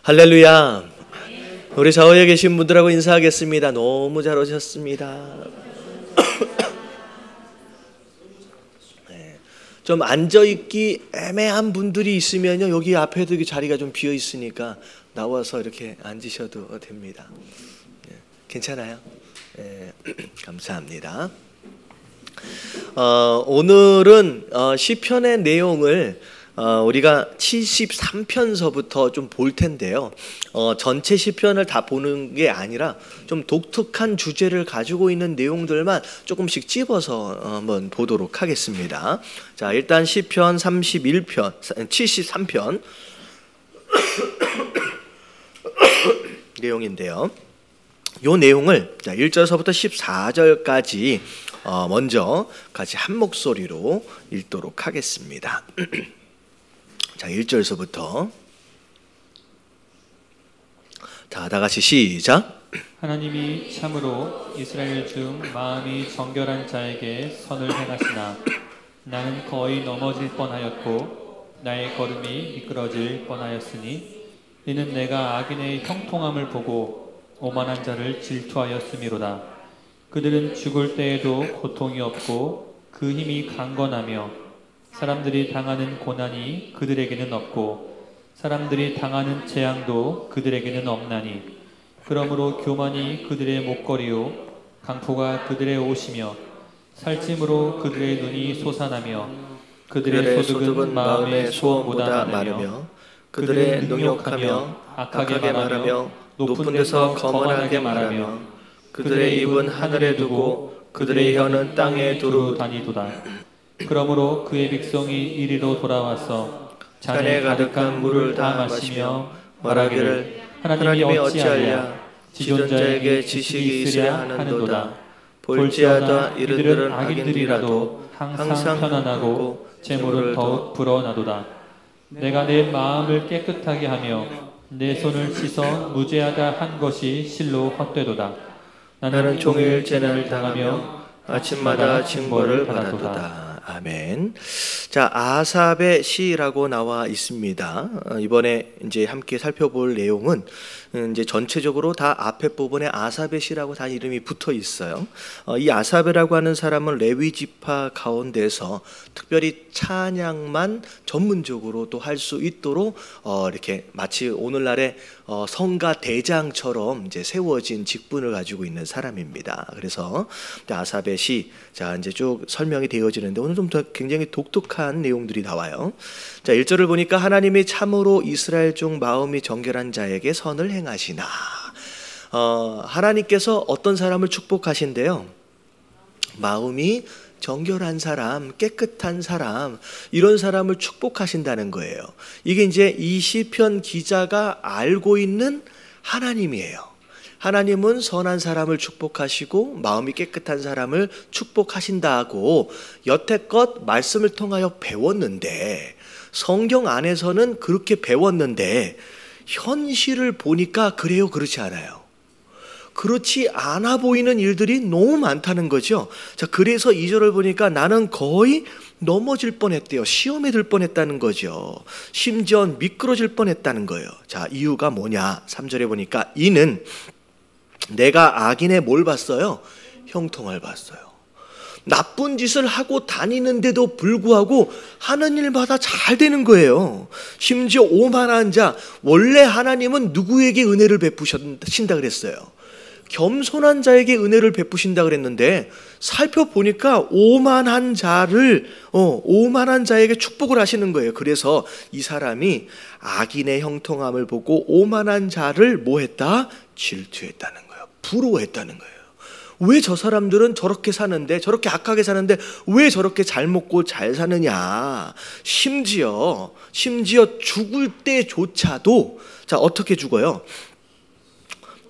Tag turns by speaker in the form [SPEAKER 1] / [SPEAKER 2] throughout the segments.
[SPEAKER 1] 할렐루야. 우리 좌우에 계신 분들하고 인사하겠습니다. 너무 잘 오셨습니다. 좀 앉아있기 애매한 분들이 있으면요, 여기 앞에도 자리가 좀 비어 있으니까 나와서 이렇게 앉으셔도 됩니다. 괜찮아요? 감사합니다. 오늘은 시편의 내용을 우리가 73편서부터 좀 볼 텐데요. 전체 시편을 다 보는 게 아니라 좀 독특한 주제를 가지고 있는 내용들만 조금씩 찝어서 한번 보도록 하겠습니다. 자, 일단 시편 31편, 73편 내용인데요. 이 내용을 1절서부터 14절까지 먼저 같이 한 목소리로 읽도록 하겠습니다. 자, 1절서부터 다 같이 시작.
[SPEAKER 2] 하나님이 참으로 이스라엘 중 마음이 정결한 자에게 선을 행하시나 나는 거의 넘어질 뻔하였고 나의 걸음이 미끄러질 뻔하였으니 이는 내가 악인의 형통함을 보고 오만한 자를 질투하였음이로다. 그들은 죽을 때에도 고통이 없고 그 힘이 강건하며 사람들이 당하는 고난이 그들에게는 없고 사람들이 당하는 재앙도 그들에게는 없나니 그러므로 교만이 그들의 목걸이요 강포가 그들의 옷이며 살찜으로 그들의 눈이 솟아나며 그들의 소득은 마음의 소원보다 많으며 그들의 능욕하며 악하게 말하며 높은 데서 거만하게 말하며 그들의 입은 하늘에 두고 그들의 혀는 땅에 두루 다니도다. 그러므로 그의 백성이 이리로 돌아와서 잔에 가득한 물을 다 마시며 말하기를 하나님이 어찌하랴 지존자에게 지식이 있으랴 하는도다. 볼지어다 이들은 악인들이라도 항상 편안하고 재물을 더욱 불어나도다. 내가 내 마음을 깨끗하게 하며 내 손을 씻어 무죄하다 한 것이 실로 헛되도다. 나는 종일 재난을 당하며 아침마다 징벌을 받았도다.
[SPEAKER 1] 아멘. 자, 아삽의 시라고 나와 있습니다. 이번에 이제 함께 살펴볼 내용은 이제 전체적으로 다 앞에 부분에 아삽의 시라고 다 이름이 붙어 있어요. 이 아삽이라고 하는 사람은 레위 지파 가운데서 특별히 찬양만 전문적으로 또 할 수 있도록 이렇게 마치 오늘날의 성가 대장처럼 이제 세워진 직분을 가지고 있는 사람입니다. 그래서 아삽의 시, 자, 이제 쭉 설명이 되어지는데 오늘 좀 더 굉장히 독특한 내용들이 나와요. 자, 1절을 보니까 하나님이 참으로 이스라엘 중 마음이 정결한 자에게 선을 행하시나. 하나님께서 어떤 사람을 축복하신대요? 마음이 정결한 사람, 깨끗한 사람, 이런 사람을 축복하신다는 거예요. 이게 이제 이 시편 기자가 알고 있는 하나님이에요. 하나님은 선한 사람을 축복하시고 마음이 깨끗한 사람을 축복하신다고 여태껏 말씀을 통하여 배웠는데, 성경 안에서는 그렇게 배웠는데 현실을 보니까 그래요, 그렇지 않아요. 그렇지 않아 보이는 일들이 너무 많다는 거죠. 자, 그래서 2절을 보니까 나는 거의 넘어질 뻔했대요. 시험에 들 뻔했다는 거죠. 심지어 미끄러질 뻔했다는 거예요. 자, 이유가 뭐냐? 3절에 보니까 이는 내가 악인의 뭘 봤어요? 형통을 봤어요. 나쁜 짓을 하고 다니는데도 불구하고 하는 일마다 잘 되는 거예요. 심지어 오만한 자, 원래 하나님은 누구에게 은혜를 베푸신다 그랬어요? 겸손한 자에게 은혜를 베푸신다 그랬는데 살펴보니까 오만한 자에게 축복을 하시는 거예요. 그래서 이 사람이 악인의 형통함을 보고 오만한 자를 뭐 했다? 질투했다는 거예요. 부러워했다는 거예요. 왜 저 사람들은 저렇게 사는데, 저렇게 악하게 사는데 왜 저렇게 잘 먹고 잘 사느냐. 심지어 죽을 때조차도, 자, 어떻게 죽어요?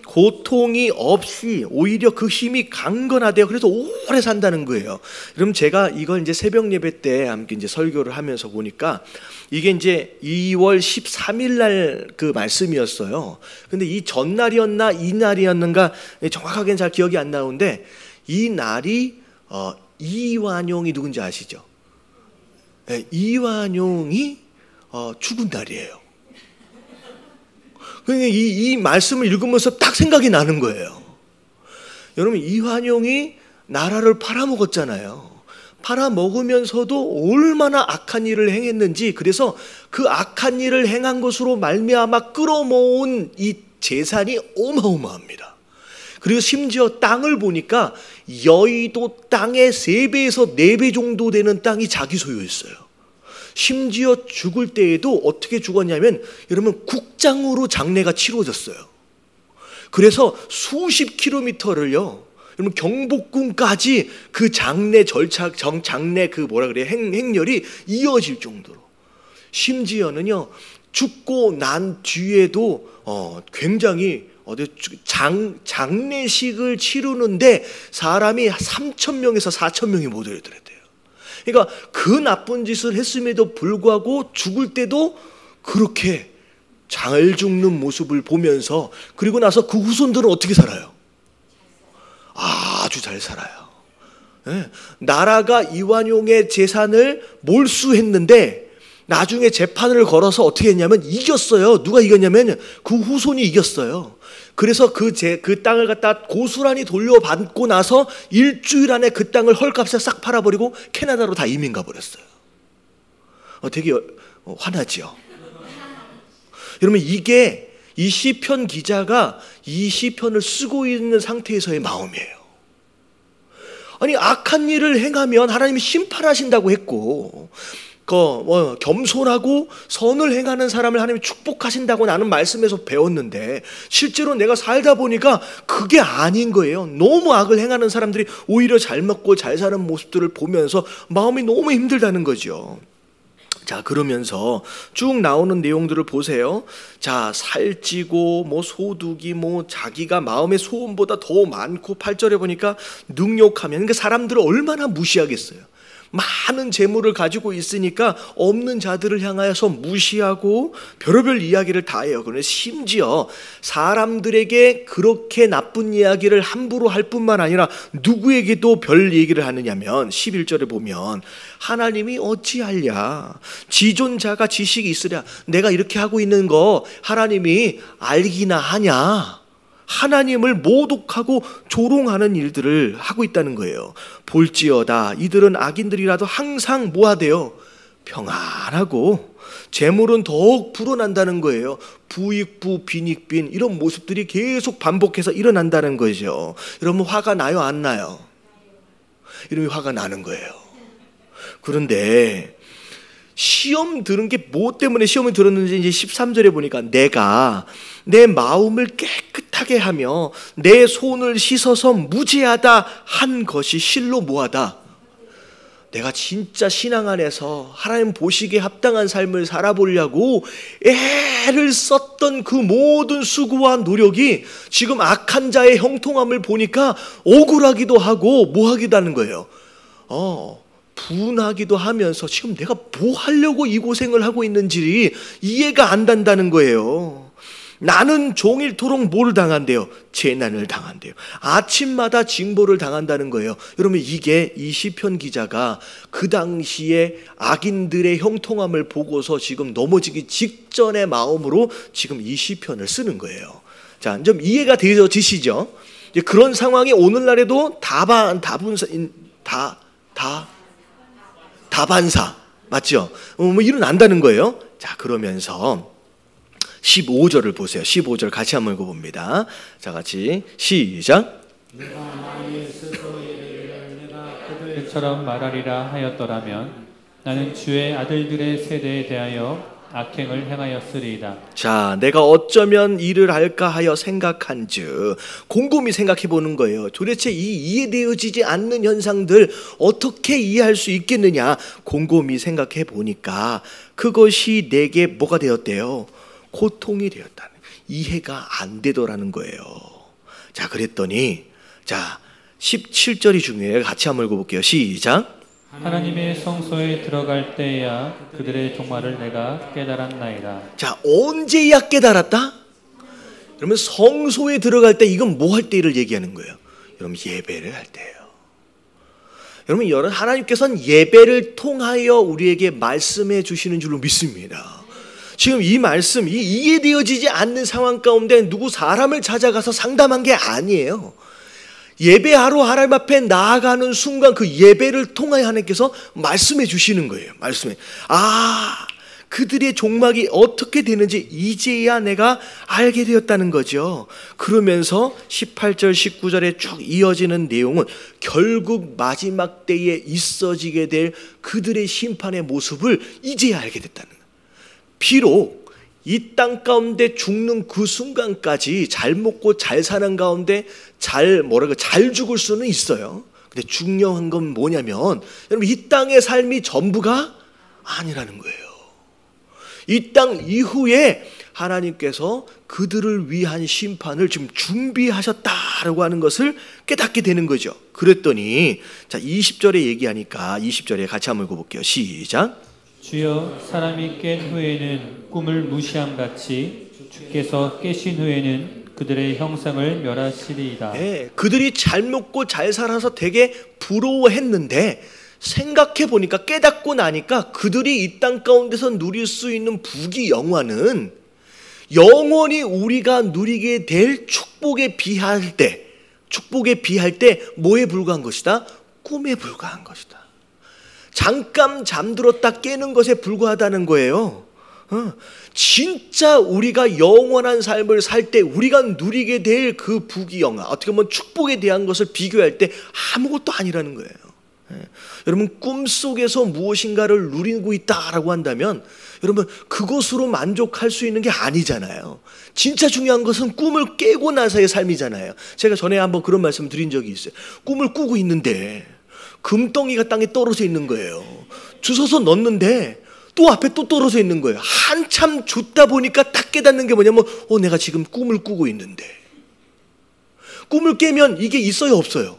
[SPEAKER 1] 고통이 없이 오히려 그 힘이 강건하대요. 그래서 오래 산다는 거예요. 그럼 제가 이걸 이제 새벽 예배 때 함께 이제 설교를 하면서 보니까 이게 이제 2월 13일 날 그 말씀이었어요. 근데 이 전날이었나 이날이었는가 정확하게는 잘 기억이 안 나오는데 이 날이 이완용이 누군지 아시죠? 네, 이완용이 죽은 날이에요. 이 말씀을 읽으면서 딱 생각이 나는 거예요. 여러분, 이완용이 나라를 팔아먹었잖아요. 팔아먹으면서도 얼마나 악한 일을 행했는지, 그래서 그 악한 일을 행한 것으로 말미암아 끌어모은 이 재산이 어마어마합니다. 그리고 심지어 땅을 보니까 여의도 땅의 3배에서 4배 정도 되는 땅이 자기 소유였어요. 심지어 죽을 때에도 어떻게 죽었냐면, 여러분, 국장으로 장례가 치러졌어요. 그래서 수십 킬로미터를요, 여러분, 경복궁까지 그 장례 절차, 장례 그 행렬이 이어질 정도로. 심지어는요, 죽고 난 뒤에도 굉장히 장례식을 치르는데 사람이 3,000명에서 4,000명이 모여들었대요. 그러니까 그 나쁜 짓을 했음에도 불구하고 죽을 때도 그렇게 잘 죽는 모습을 보면서, 그리고 나서 그 후손들은 어떻게 살아요? 아주 잘 살아요. 네. 나라가 이완용의 재산을 몰수했는데 나중에 재판을 걸어서 어떻게 했냐면 이겼어요. 누가 이겼냐면 그 후손이 이겼어요. 그래서 그 땅을 갖다 고스란히 돌려받고 나서 일주일 안에 그 땅을 헐값에 싹 팔아버리고 캐나다로 다 이민 가버렸어요. 되게 화나지요. 여러분, 이게 이 시편 기자가 이 시편을 쓰고 있는 상태에서의 마음이에요. 아니, 악한 일을 행하면 하나님이 심판하신다고 했고, 겸손하고 선을 행하는 사람을 하나님이 축복하신다고 나는 말씀에서 배웠는데, 실제로 내가 살다 보니까 그게 아닌 거예요. 너무 악을 행하는 사람들이 오히려 잘 먹고 잘 사는 모습들을 보면서 마음이 너무 힘들다는 거죠. 자, 그러면서 쭉 나오는 내용들을 보세요. 자, 살찌고 소득이 자기가 마음의 소원보다 더 많고, 8절에 보니까 능욕하면, 그러니까 사람들을 얼마나 무시하겠어요. 많은 재물을 가지고 있으니까 없는 자들을 향하여서 무시하고 별의별 이야기를 다 해요. 그런데 심지어 사람들에게 그렇게 나쁜 이야기를 함부로 할 뿐만 아니라 누구에게도 별 얘기를 하느냐면 11절에 보면, 하나님이 어찌하랴, 지존자가 지식이 있으랴, 내가 이렇게 하고 있는 거 하나님이 알기나 하냐. 하나님을 모독하고 조롱하는 일들을 하고 있다는 거예요. 볼지어다, 이들은 악인들이라도 항상 뭐하대요? 평안하고 재물은 더욱 불어난다는 거예요. 부익부 빈익빈, 이런 모습들이 계속 반복해서 일어난다는 거죠. 여러분, 화가 나요, 안 나요? 이러면 화가 나는 거예요. 그런데 시험 들은 게 뭐 때문에 시험을 들었는지 이제 13절에 보니까, 내가 내 마음을 깨끗하게 하며 내 손을 씻어서 무죄하다 한 것이 실로 뭐하다? 내가 진짜 신앙 안에서 하나님 보시기에 합당한 삶을 살아보려고 애를 썼던 그 모든 수고와 노력이 지금 악한 자의 형통함을 보니까 억울하기도 하고 뭐하기도 하는 거예요. 분하기도 하면서 지금 내가 뭐 하려고 이 고생을 하고 있는지 이해가 안 된다는 거예요. 나는 종일토록 뭘 당한대요? 재난을 당한대요. 아침마다 징벌을 당한다는 거예요. 여러분, 이게 이 시편 기자가 그 당시에 악인들의 형통함을 보고서 지금 넘어지기 직전의 마음으로 지금 이 시편을 쓰는 거예요. 자, 좀 이해가 되어지시죠? 그런 상황이 오늘날에도 다반사 맞죠? 일어난다는 거예요. 자, 그러면서 15절을 보세요. 15절 같이 한번 읽어봅니다. 자, 같이 시작.
[SPEAKER 2] 그처럼 말하리라 하였더라면 나는 주의 아들들의 세대에 대하여 악행을 행하였으리이다.
[SPEAKER 1] 자, 내가 어쩌면 이를 할까 하여 생각한즉, 곰곰이 생각해 보는 거예요. 도대체 이 이해되어지지 않는 현상들 어떻게 이해할 수 있겠느냐? 곰곰이 생각해 보니까 그것이 내게 뭐가 되었대요? 고통이 되었다는, 이해가 안 되더라는 거예요. 자, 그랬더니 자 17절이 중요해요. 같이 한번 읽어볼게요. 시작.
[SPEAKER 2] 하나님의 성소에 들어갈 때야 그들의 종말을 내가 깨달았나이다.
[SPEAKER 1] 자, 언제야 깨달았다? 그러면 성소에 들어갈 때, 이건 뭐 할 때를 얘기하는 거예요? 여러분, 예배를 할 때예요. 여러분, 하나님께서는 예배를 통하여 우리에게 말씀해 주시는 줄로 믿습니다. 지금 이 말씀이 이해되어지지 않는 상황 가운데 누구 사람을 찾아가서 상담한 게 아니에요. 예배하러 하나님 앞에 나아가는 순간 그 예배를 통하여 하나님께서 말씀해 주시는 거예요. 말씀해. 그들의 종말이 어떻게 되는지 이제야 내가 알게 되었다는 거죠. 그러면서 18절 19절에 쭉 이어지는 내용은 결국 마지막 때에 있어지게 될 그들의 심판의 모습을 이제야 알게 됐다는 거예요. 비록 이 땅 가운데 죽는 그 순간까지 잘 먹고 잘 사는 가운데 잘 죽을 수는 있어요. 근데 중요한 건 뭐냐면 여러분, 이 땅의 삶이 전부가 아니라는 거예요. 이 땅 이후에 하나님께서 그들을 위한 심판을 지금 준비하셨다라고 하는 것을 깨닫게 되는 거죠. 그랬더니 자 20절에 얘기하니까 20절에 같이 한번 읽어볼게요. 시작.
[SPEAKER 2] 주여, 사람이 깬 후에는 꿈을 무시함같이 주께서 깨신 후에는 그들의 형상을 멸하시리이다.
[SPEAKER 1] 네, 그들이 잘 먹고 잘 살아서 되게 부러워했는데 생각해 보니까, 깨닫고 나니까 그들이 이 땅 가운데서 누릴 수 있는 부귀 영화는 영원히 우리가 누리게 될 축복에 비할 때 뭐에 불과한 것이다? 꿈에 불과한 것이다. 잠깐 잠들었다 깨는 것에 불과하다는 거예요. 진짜 우리가 영원한 삶을 살 때 우리가 누리게 될 그 부귀 영화, 어떻게 보면 축복에 대한 것을 비교할 때 아무것도 아니라는 거예요. 여러분, 꿈속에서 무엇인가를 누리고 있다라고 한다면 여러분, 그것으로 만족할 수 있는 게 아니잖아요. 진짜 중요한 것은 꿈을 깨고 나서의 삶이잖아요. 제가 전에 한번 그런 말씀 드린 적이 있어요. 꿈을 꾸고 있는데 금덩이가 땅에 떨어져 있는 거예요. 주워서 넣는데 또 앞에 또 떨어져 있는 거예요. 한참 줬다 보니까 딱 깨닫는 게 뭐냐면 내가 지금 꿈을 꾸고 있는데. 꿈을 깨면 이게 있어요, 없어요?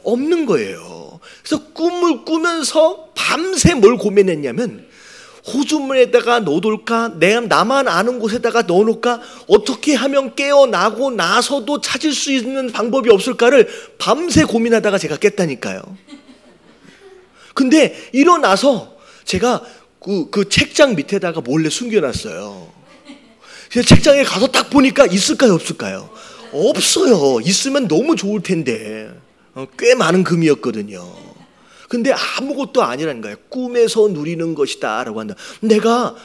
[SPEAKER 1] 없는 거예요. 그래서 꿈을 꾸면서 밤새 뭘 고민했냐면 호주머니에다가 넣어둘까? 나만 아는 곳에다가 넣어놓을까? 어떻게 하면 깨어나고 나서도 찾을 수 있는 방법이 없을까를 밤새 고민하다가 제가 깼다니까요. 근데 일어나서 제가 그 책장 밑에다가 몰래 숨겨놨어요. 그래서 책장에 가서 딱 보니까 있을까요, 없을까요? 없어요. 있으면 너무 좋을 텐데. 꽤 많은 금이었거든요. 근데 아무것도 아니라는 거예요. 꿈에서 누리는 것이다 라고 한다. 내가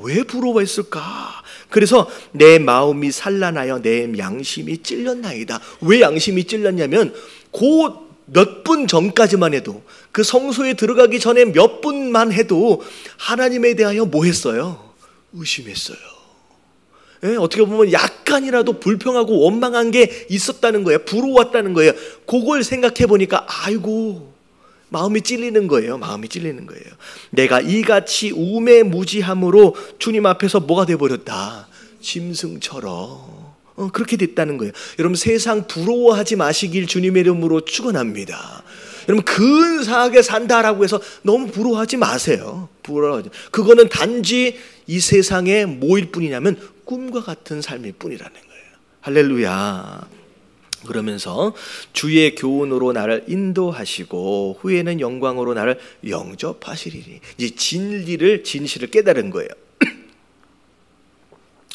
[SPEAKER 1] 왜 부러워했을까? 그래서 내 마음이 산란하여 내 양심이 찔렸나이다. 왜 양심이 찔렸냐면 그 몇 분 전까지만 해도, 그 성소에 들어가기 전에 몇 분만 해도 하나님에 대하여 뭐 했어요? 의심했어요. 어떻게 보면 약간이라도 불평하고 원망한 게 있었다는 거예요. 부러웠다는 거예요. 그걸 생각해 보니까 아이고, 마음이 찔리는 거예요. 마음이 찔리는 거예요. 내가 이같이 우매무지함으로 주님 앞에서 뭐가 돼버렸다? 짐승처럼. 그렇게 됐다는 거예요. 여러분, 세상 부러워하지 마시길 주님의 이름으로 축원합니다. 여러분, 근사하게 산다라고 해서 너무 부러워하지 마세요. 그거는 단지 이 세상에 뭐일 뿐이냐면 꿈과 같은 삶일 뿐이라는 거예요. 할렐루야. 그러면서 주의 교훈으로 나를 인도하시고 후에는 영광으로 나를 영접하시리니. 이제 진실을 깨달은 거예요.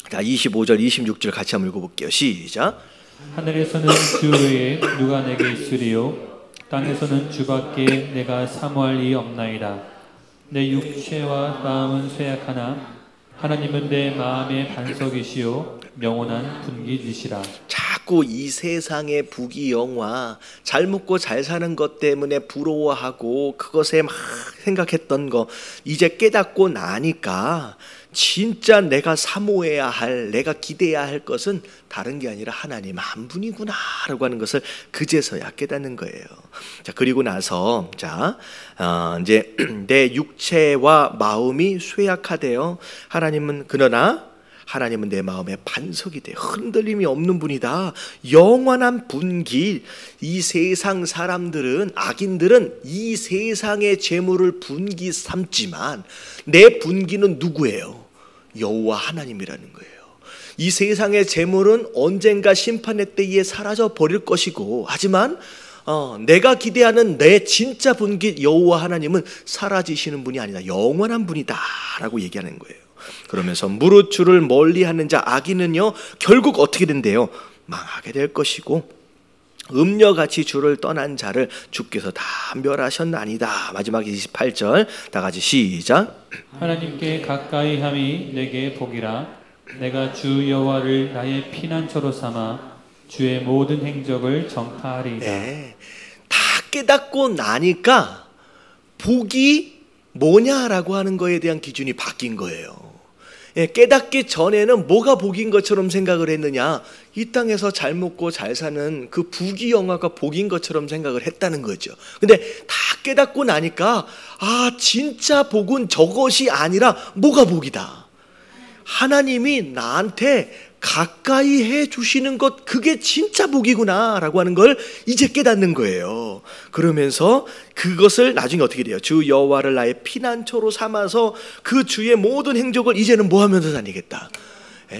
[SPEAKER 1] 자, 25절 26절 같이 한번 읽어볼게요. 시작.
[SPEAKER 2] 하늘에서는 주 외에 누가 내게 있으리요? 땅에서는 주밖에 내가 사모할 이 없나이다. 내 육체와 마음은 쇠약하나 하나님은 내 마음의 반석이시요 영원한 분기이시라.
[SPEAKER 1] 자꾸 이 세상의 부귀영화, 잘 먹고 잘 사는 것 때문에 부러워하고 그것에 막 생각했던 거 이제 깨닫고 나니까 진짜 내가 사모해야 할, 내가 기대해야 할 것은 다른 게 아니라 하나님 한 분이구나 라고 하는 것을 그제서야 깨닫는 거예요. 자, 그리고 나서 이제 내 육체와 마음이 쇠약하대요. 그러나 하나님은 내 마음의 반석이 돼 흔들림이 없는 분이다. 영원한 분기. 이 세상 사람들은, 악인들은 이 세상의 재물을 분기 삼지만 내 분기는 누구예요? 여호와 하나님이라는 거예요. 이 세상의 재물은 언젠가 심판의 때에 사라져 버릴 것이고, 하지만 내가 기대하는 내 진짜 분기 여호와 하나님은 사라지시는 분이 아니다. 영원한 분이다 라고 얘기하는 거예요. 그러면서 무릇 주를 멀리하는 자 악인은요 결국 어떻게 된대요? 망하게 될 것이고 음녀같이 주를 떠난 자를 주께서 다 멸하셨나니다. 마지막 28절 다 같이 시작.
[SPEAKER 2] 하나님께 가까이 함이 내게 복이라. 내가 주 여호와를 나의 피난처로 삼아 주의 모든 행적을 전파하리이다.
[SPEAKER 1] 네, 다 깨닫고 나니까 복이 뭐냐라고 하는 거에 대한 기준이 바뀐 거예요. 깨닫기 전에는 뭐가 복인 것처럼 생각을 했느냐? 이 땅에서 잘 먹고 잘 사는 그 부귀영화가 복인 것처럼 생각을 했다는 거죠. 근데 다 깨닫고 나니까 진짜 복은 저것이 아니라 뭐가 복이다? 하나님이 나한테 가까이 해주시는 것, 그게 진짜 복이구나 라고 하는 걸 이제 깨닫는 거예요. 그러면서 그것을 나중에 어떻게 돼요? 주 여호와를 나의 피난처로 삼아서 그 주의 모든 행적을 이제는 뭐 하면서 다니겠다?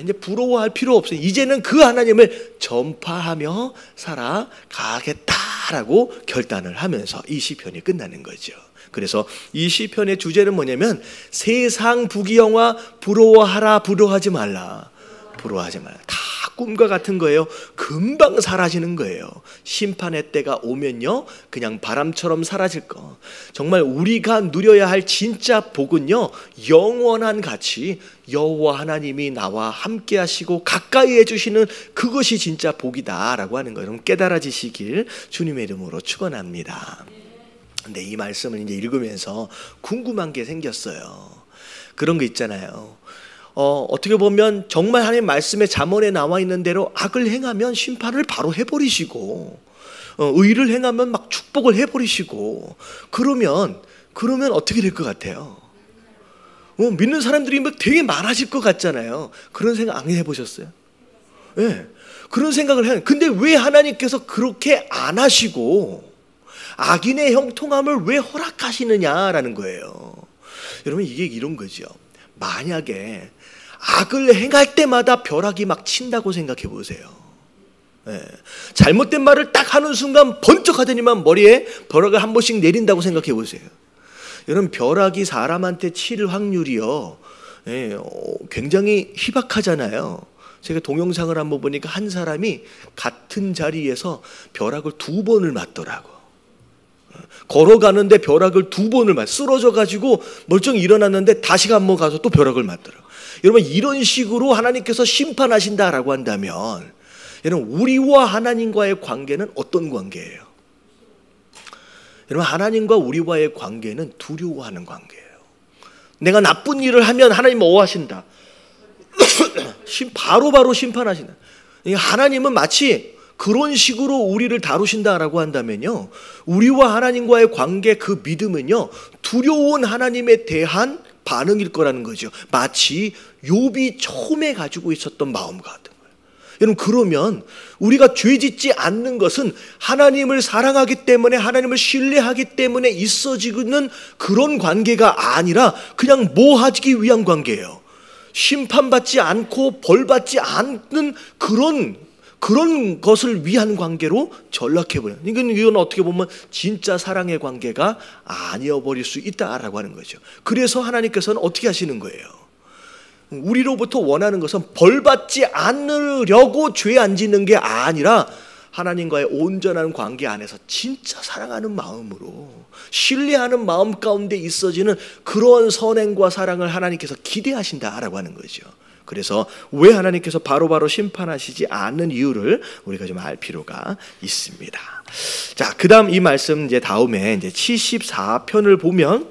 [SPEAKER 1] 이제 부러워할 필요 없어요. 이제는 그 하나님을 전파하며 살아가겠다라고 결단을 하면서 이 시편이 끝나는 거죠. 그래서 이 시편의 주제는 뭐냐면 세상 부귀영화 부러워하라, 부러워하지 말라. 부러워하지 말라. 다 꿈과 같은 거예요. 금방 사라지는 거예요. 심판의 때가 오면요 그냥 바람처럼 사라질 거. 정말 우리가 누려야 할 진짜 복은요 영원한 가치, 여호와 하나님이 나와 함께 하시고 가까이 해주시는 그것이 진짜 복이다라고 하는 거예요. 여러분 깨달아지시길 주님의 이름으로 축원합니다. 근데 이 말씀을 이제 읽으면서 궁금한 게 생겼어요. 그런 거 있잖아요. 어떻게 보면 정말 하나님 말씀에 잠언에 나와 있는 대로 악을 행하면 심판을 바로 해버리시고 의를 행하면 막 축복을 해버리시고 그러면 어떻게 될 것 같아요? 믿는 사람들이 막 되게 많아질 것 같잖아요. 그런 생각 안 해보셨어요? 네, 그런 생각을 해요. 근데 왜 하나님께서 그렇게 안 하시고 악인의 형통함을 왜 허락하시느냐라는 거예요. 여러분 이게 이런 거죠. 만약에 악을 행할 때마다 벼락이 막 친다고 생각해 보세요. 네. 잘못된 말을 딱 하는 순간 번쩍 하더니만 머리에 벼락을 한 번씩 내린다고 생각해 보세요. 여러분 벼락이 사람한테 칠 확률이요 굉장히 희박하잖아요. 제가 동영상을 한번 보니까 한 사람이 같은 자리에서 벼락을 2번을 맞더라고. 걸어가는데 벼락을 2번을 맞, 쓰러져 가지고 멀쩡히 일어났는데 다시 한번 가서 또 벼락을 맞더라고. 여러분 이런 식으로 하나님께서 심판하신다라고 한다면 여러분 우리와 하나님과의 관계는 어떤 관계예요? 여러분 하나님과 우리와의 관계는 두려워하는 관계예요. 내가 나쁜 일을 하면 하나님은 어하신다. 바로바로 심판하신다. 하나님은 마치 그런 식으로 우리를 다루신다라고 한다면요 우리와 하나님과의 관계 그 믿음은요 두려운 하나님에 대한 반응일 거라는 거죠. 마치 욥이 처음에 가지고 있었던 마음 같은 거예요. 여러분 그러면 우리가 죄짓지 않는 것은 하나님을 사랑하기 때문에 하나님을 신뢰하기 때문에 있어지는 그런 관계가 아니라 그냥 뭐 하기 위한 관계예요. 심판받지 않고 벌받지 않는 그런 것을 위한 관계로 전락해버려요. 이건 어떻게 보면 진짜 사랑의 관계가 아니어버릴 수 있다라고 하는 거죠. 그래서 하나님께서는 어떻게 하시는 거예요? 우리로부터 원하는 것은 벌받지 않으려고 죄 안 짓는 게 아니라 하나님과의 온전한 관계 안에서 진짜 사랑하는 마음으로 신뢰하는 마음 가운데 있어지는 그런 선행과 사랑을 하나님께서 기대하신다라고 하는 거죠. 그래서 왜 하나님께서 바로바로 심판하시지 않는 이유를 우리가 좀 알 필요가 있습니다. 자, 그다음 이 말씀 이제 다음에 이제 74편을 보면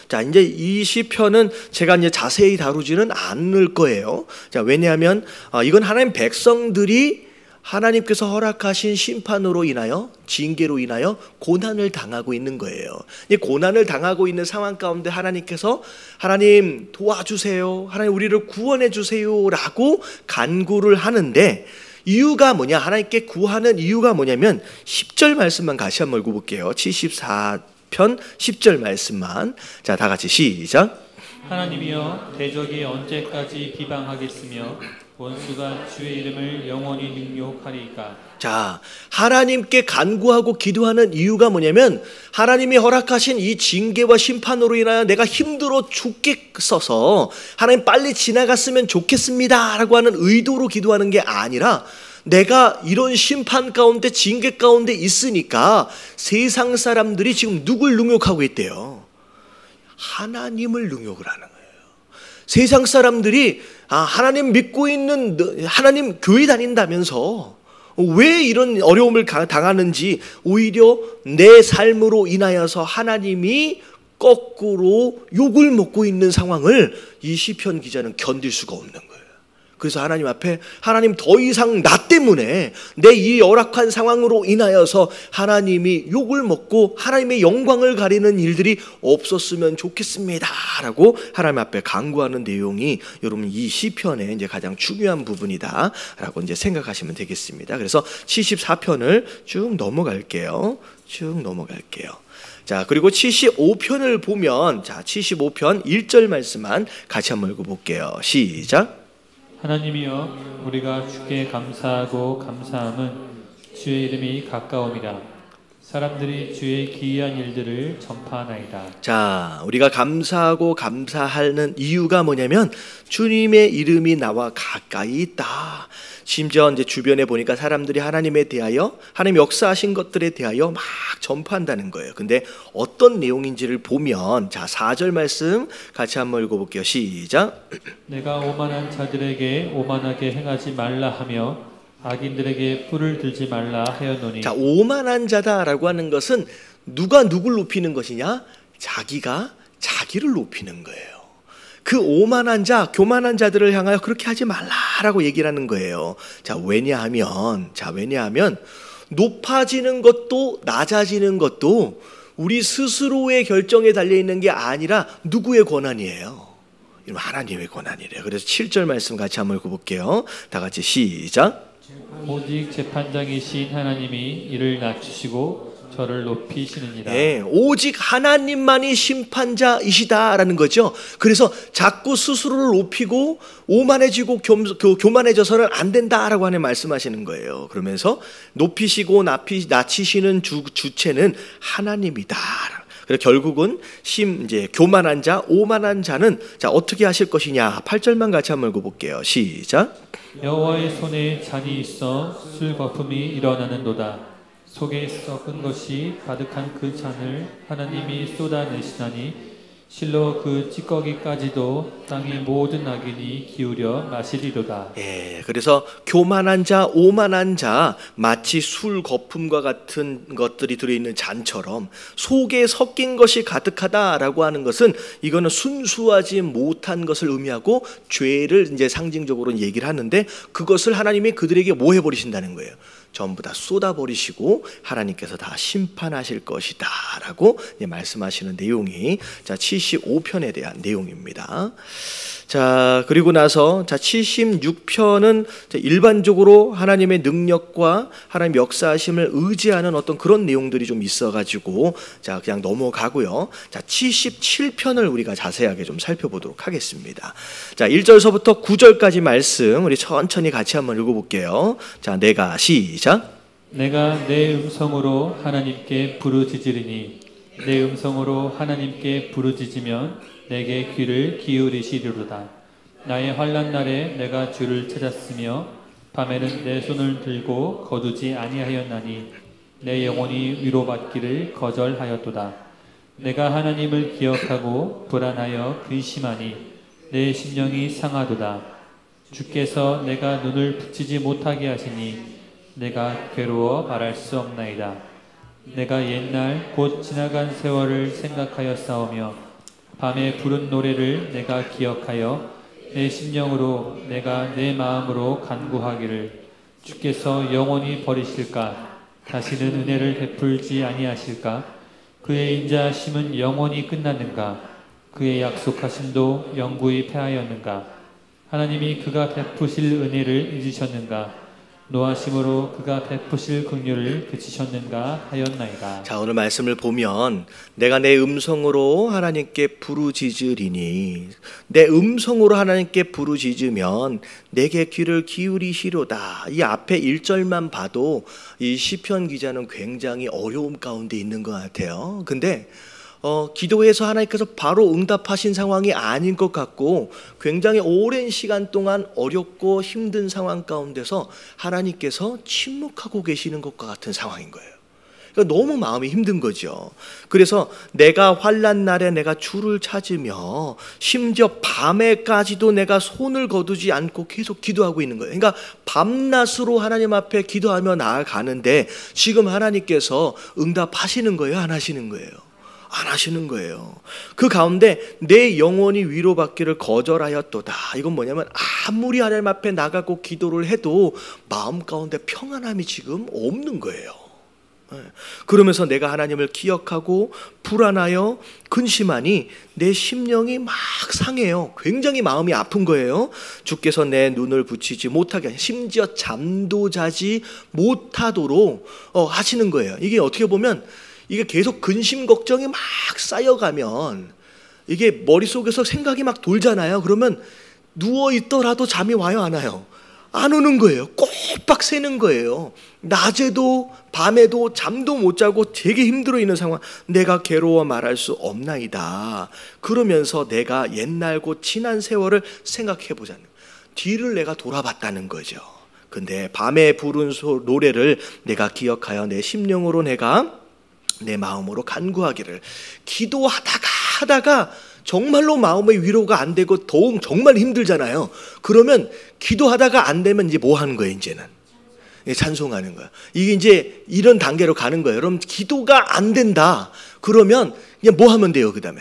[SPEAKER 1] 자, 이제 이 시편은 제가 이제 자세히 다루지는 않을 거예요. 자, 왜냐하면 이건 하나님 백성들이 하나님께서 허락하신 심판으로 인하여 징계로 인하여 고난을 당하고 있는 거예요. 이 고난을 당하고 있는 상황 가운데 하나님께서 하나님 도와주세요, 하나님 우리를 구원해 주세요라고 간구를 하는데 이유가 뭐냐? 하나님께 구하는 이유가 뭐냐면 10절 말씀만 다시 한번 읽어볼게요. 74편 10절 말씀만. 자, 다 같이 시작.
[SPEAKER 2] 하나님이여 대적이 언제까지 비방하겠으며 원수가 주의 이름을 영원히 능욕하리이까.
[SPEAKER 1] 자, 하나님께 간구하고 기도하는 이유가 뭐냐면 하나님이 허락하신 이 징계와 심판으로 인하여 내가 힘들어 죽겠어서 하나님 빨리 지나갔으면 좋겠습니다 라고 하는 의도로 기도하는 게 아니라 내가 이런 심판 가운데 징계 가운데 있으니까 세상 사람들이 지금 누굴 능욕하고 있대요? 하나님을 능욕을 하는 거예요. 세상 사람들이 하나님 믿고 있는 하나님 교회 다닌다면서 왜 이런 어려움을 당하는지 오히려 내 삶으로 인하여서 하나님이 거꾸로 욕을 먹고 있는 상황을 이 시편 기자는 견딜 수가 없는 거예요. 그래서 하나님 앞에 하나님 더 이상 나 때문에 내 이 열악한 상황으로 인하여서 하나님이 욕을 먹고 하나님의 영광을 가리는 일들이 없었으면 좋겠습니다 라고 하나님 앞에 간구하는 내용이 여러분 이 시편의 이제 가장 중요한 부분이다 라고 이제 생각하시면 되겠습니다. 그래서 74편을 쭉 넘어갈게요. 자, 그리고 75편을 보면, 자, 75편 1절 말씀만 같이 한번 읽어볼게요. 시작.
[SPEAKER 2] 하나님이여, 우리가 주께 감사하고 감사함은 주의 이름이 가까움이라. 사람들이 주의 기이한 일들을 전파하나이다.
[SPEAKER 1] 자, 우리가 감사하고 감사하는 이유가 뭐냐면 주님의 이름이 나와 가까이 있다. 심지어 이제 주변에 보니까 사람들이 하나님에 대하여 하나님 역사하신 것들에 대하여 막 전파한다는 거예요. 근데 어떤 내용인지를 보면 자 4절 말씀 같이 한번 읽어볼게요. 시작.
[SPEAKER 2] 내가 오만한 자들에게 오만하게 행하지 말라 하며 악인들에게 뿔을 들지 말라 하였노니.
[SPEAKER 1] 자, 오만한 자다라고 하는 것은 누가 누굴 높이는 것이냐? 자기가 자기를 높이는 거예요. 그 오만한 자, 교만한 자들을 향하여 그렇게 하지 말라라고 얘기를 하는 거예요. 자, 왜냐하면 높아지는 것도 낮아지는 것도 우리 스스로의 결정에 달려 있는 게 아니라 누구의 권한이에요? 하나님의 권한이래요. 그래서 7절 말씀 같이 한번 읽어볼게요. 다 같이 시작.
[SPEAKER 2] 오직 재판장이신 하나님이 이를 낮추시고 저를 높이시느니라.
[SPEAKER 1] 네, 오직 하나님만이 심판자이시다라는 거죠. 그래서 자꾸 스스로를 높이고 오만해지고 교만해져서는 안 된다라고 하는 말씀하시는 거예요. 그러면서 높이시고 낮추시는 주체는 하나님이다. 그래서 결국은 이제 교만한 자, 오만한 자는 자 어떻게 하실 것이냐? 8절만 같이 한번 읽어볼게요. 시작.
[SPEAKER 2] 여호와의 손에 잔이 있어 술 거품이 일어나는도다. 속에 썩은 것이 가득한 그 잔을 하나님이 쏟아내시나니 실로 그 찌꺼기까지도 땅의 모든 악인이 기울여 마시리로다.
[SPEAKER 1] 예, 그래서 교만한 자, 오만한 자 마치 술 거품과 같은 것들이 들어있는 잔처럼 속에 섞인 것이 가득하다라고 하는 것은 이거는 순수하지 못한 것을 의미하고 죄를 이제 상징적으로 얘기를 하는데 그것을 하나님이 그들에게 뭐 해버리신다는 거예요. 전부 다 쏟아버리시고 하나님께서 다 심판하실 것이다 라고 말씀하시는 내용이 자 75편에 대한 내용입니다. 자 그리고 나서 자 76편은 일반적으로 하나님의 능력과 하나님 역사하심을 의지하는 어떤 그런 내용들이 좀 있어가지고 자 그냥 넘어가고요. 자 77편을 우리가 자세하게 좀 살펴보도록 하겠습니다. 자 1절서부터 9절까지 말씀 우리 천천히 같이 한번 읽어볼게요. 자 내가 시작.
[SPEAKER 2] 내가 내 음성으로 하나님께 부르짖으리니 내 음성으로 하나님께 부르짖으면 내게 귀를 기울이시리로다. 나의 환난 날에 내가 주를 찾았으며 밤에는 내 손을 들고 거두지 아니하였나니 내 영혼이 위로받기를 거절하였도다. 내가 하나님을 기억하고 불안하여 근심하니 내 심령이 상하도다. 주께서 내가 눈을 붙이지 못하게 하시니 내가 괴로워 말할 수 없나이다. 내가 옛날 곧 지나간 세월을 생각하여 싸우며 밤에 부른 노래를 내가 기억하여 내 심령으로 내가 내 마음으로 간구하기를 주께서 영원히 버리실까? 다시는 은혜를 베풀지 아니하실까? 그의 인자하심은 영원히 끝났는가? 그의 약속하심도 영구히 패하였는가? 하나님이 그가 베푸실 은혜를 잊으셨는가? 노하심으로 그가 베푸실 긍휼을 그치셨는가 하였나이다.
[SPEAKER 1] 자, 오늘 말씀을 보면 내가 내 음성으로 하나님께 부르짖으리니, 내 음성으로 하나님께 부르짖으면 내게 귀를 기울이시로다. 이 앞에 1절만 봐도 이 시편 기자는 굉장히 어려움 가운데 있는 것 같아요. 근데 기도해서 하나님께서 바로 응답하신 상황이 아닌 것 같고, 굉장히 오랜 시간 동안 어렵고 힘든 상황 가운데서 하나님께서 침묵하고 계시는 것과 같은 상황인 거예요. 그러니까 너무 마음이 힘든 거죠. 그래서 내가 환난 날에 내가 주를 찾으며 심지어 밤에까지도 내가 손을 거두지 않고 계속 기도하고 있는 거예요. 그러니까 밤낮으로 하나님 앞에 기도하며 나아가는데 지금 하나님께서 응답하시는 거예요, 안 하시는 거예요? 안 하시는 거예요. 그 가운데 내 영혼이 위로받기를 거절하였도다. 이건 뭐냐면 아무리 하나님 앞에 나가고 기도를 해도 마음 가운데 평안함이 지금 없는 거예요. 그러면서 내가 하나님을 기억하고 불안하여 근심하니 내 심령이 막 상해요. 굉장히 마음이 아픈 거예요. 주께서 내 눈을 붙이지 못하게 하니, 심지어 잠도 자지 못하도록 하시는 거예요. 이게 어떻게 보면 이게 계속 근심 걱정이 막 쌓여가면 이게 머릿속에서 생각이 막 돌잖아요. 그러면 누워있더라도 잠이 와요, 안 와요? 안 오는 거예요. 꼬박 새는 거예요. 낮에도 밤에도 잠도 못 자고 되게 힘들어 있는 상황. 내가 괴로워 말할 수 없나이다. 그러면서 내가 옛날고 지난 세월을 생각해 보자는, 뒤를 내가 돌아봤다는 거죠. 근데 밤에 부른 노래를 내가 기억하여 내 심령으로 내가 내 마음으로 간구하기를. 기도하다가 정말로 마음의 위로가 안 되고 더욱 정말 힘들잖아요. 그러면 기도하다가 안 되면 이제 뭐 하는 거예요? 이제는 찬송하는 거예요. 이게 이제 이런 단계로 가는 거예요. 여러분, 기도가 안 된다 그러면 그냥 뭐 하면 돼요? 그 다음에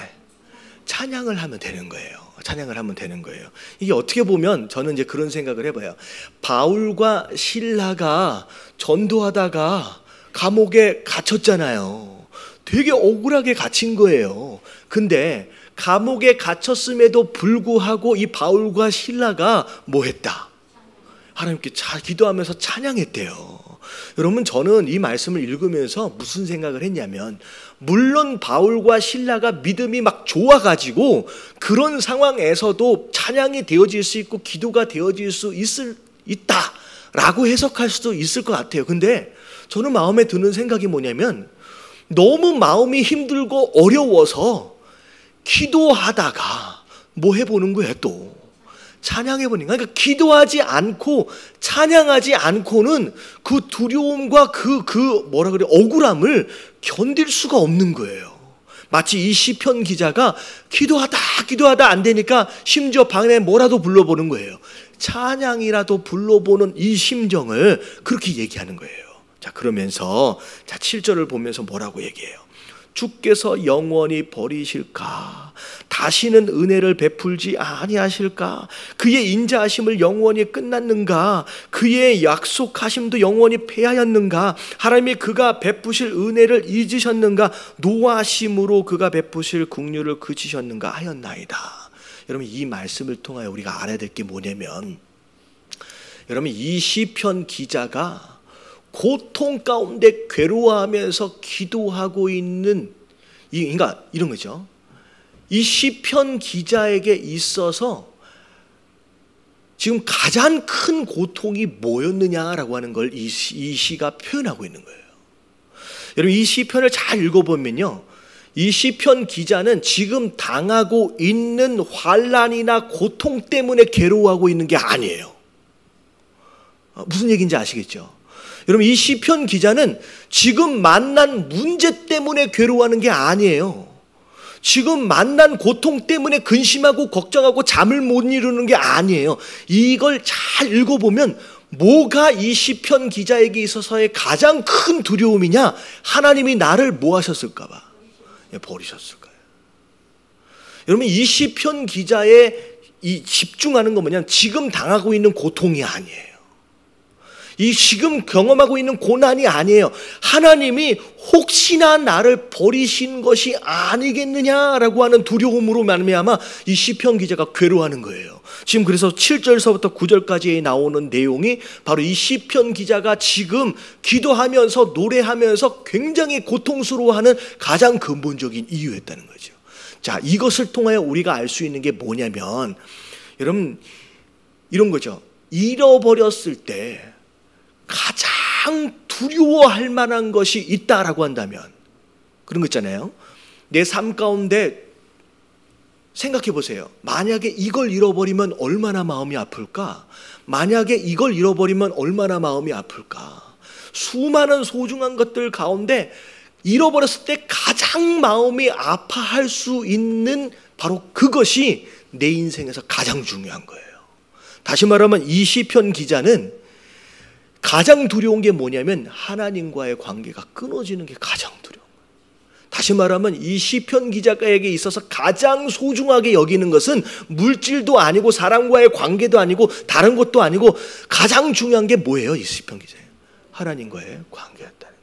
[SPEAKER 1] 찬양을 하면 되는 거예요. 찬양을 하면 되는 거예요. 이게 어떻게 보면 저는 이제 그런 생각을 해봐요. 바울과 실라가 전도하다가 감옥에 갇혔잖아요. 되게 억울하게 갇힌 거예요. 근데 감옥에 갇혔음에도 불구하고 이 바울과 실라가 뭐 했다? 하나님께 기도하면서 찬양했대요. 여러분, 저는 이 말씀을 읽으면서 무슨 생각을 했냐면, 물론 바울과 실라가 믿음이 막 좋아가지고 그런 상황에서도 찬양이 되어질 수 있고 기도가 되어질 수 있다라고 해석할 수도 있을 것 같아요. 근데 저는 마음에 드는 생각이 뭐냐면, 너무 마음이 힘들고 어려워서 기도하다가 뭐 해보는 거예요? 또 찬양해보는 거예요. 그러니까 기도하지 않고 찬양하지 않고는 그 두려움과 억울함을 견딜 수가 없는 거예요. 마치 이 시편 기자가 기도하다 안 되니까 심지어 방에 뭐라도 불러보는 거예요. 찬양이라도 불러보는 이 심정을 그렇게 얘기하는 거예요. 자, 그러면서 7절을 보면서 뭐라고 얘기해요? 주께서 영원히 버리실까? 다시는 은혜를 베풀지 아니하실까? 그의 인자하심을 영원히 끝났는가? 그의 약속하심도 영원히 패하였는가? 하나님이 그가 베푸실 은혜를 잊으셨는가? 노하심으로 그가 베푸실 긍휼을 그치셨는가 하였나이다. 여러분, 이 말씀을 통하여 우리가 알아야 될 게 뭐냐면, 여러분, 이 시편 기자가 고통 가운데 괴로워하면서 기도하고 있는 그러니까 이런 거죠. 이 시편 기자에게 있어서 지금 가장 큰 고통이 뭐였느냐라고 하는 걸 이 시가 표현하고 있는 거예요. 여러분, 이 시편을 잘 읽어보면요, 이 시편 기자는 지금 당하고 있는 환난이나 고통 때문에 괴로워하고 있는 게 아니에요. 무슨 얘기인지 아시겠죠? 여러분, 이 시편 기자는 지금 만난 문제 때문에 괴로워하는 게 아니에요. 지금 만난 고통 때문에 근심하고 걱정하고 잠을 못 이루는 게 아니에요. 이걸 잘 읽어보면 뭐가 이 시편 기자에게 있어서의 가장 큰 두려움이냐? 하나님이 나를 뭐 하셨을까 봐? 버리셨을 거예요. 여러분, 이 시편 기자의 이 집중하는 건 뭐냐면 지금 당하고 있는 고통이 아니에요. 이 지금 경험하고 있는 고난이 아니에요. 하나님이 혹시나 나를 버리신 것이 아니겠느냐라고 하는 두려움으로 말미암아 이 시편 기자가 괴로워하는 거예요. 지금 그래서 7절서부터 9절까지 나오는 내용이 바로 이 시편 기자가 지금 기도하면서 노래하면서 굉장히 고통스러워하는 가장 근본적인 이유였다는 거죠. 자, 이것을 통하여 우리가 알 수 있는 게 뭐냐면, 여러분 이런 거죠. 잃어버렸을 때 가장 두려워할 만한 것이 있다라고 한다면, 그런 거 있잖아요. 내 삶 가운데 생각해 보세요. 만약에 이걸 잃어버리면 얼마나 마음이 아플까? 만약에 이걸 잃어버리면 얼마나 마음이 아플까? 수많은 소중한 것들 가운데 잃어버렸을 때 가장 마음이 아파할 수 있는 바로 그것이 내 인생에서 가장 중요한 거예요. 다시 말하면 이 시편 기자는 가장 두려운 게 뭐냐면 하나님과의 관계가 끊어지는 게 가장 두려운 거예요. 다시 말하면 이 시편 기자에게 있어서 가장 소중하게 여기는 것은 물질도 아니고 사람과의 관계도 아니고 다른 것도 아니고 가장 중요한 게 뭐예요? 이 시편 기자예요. 하나님과의 관계였다는 거예요.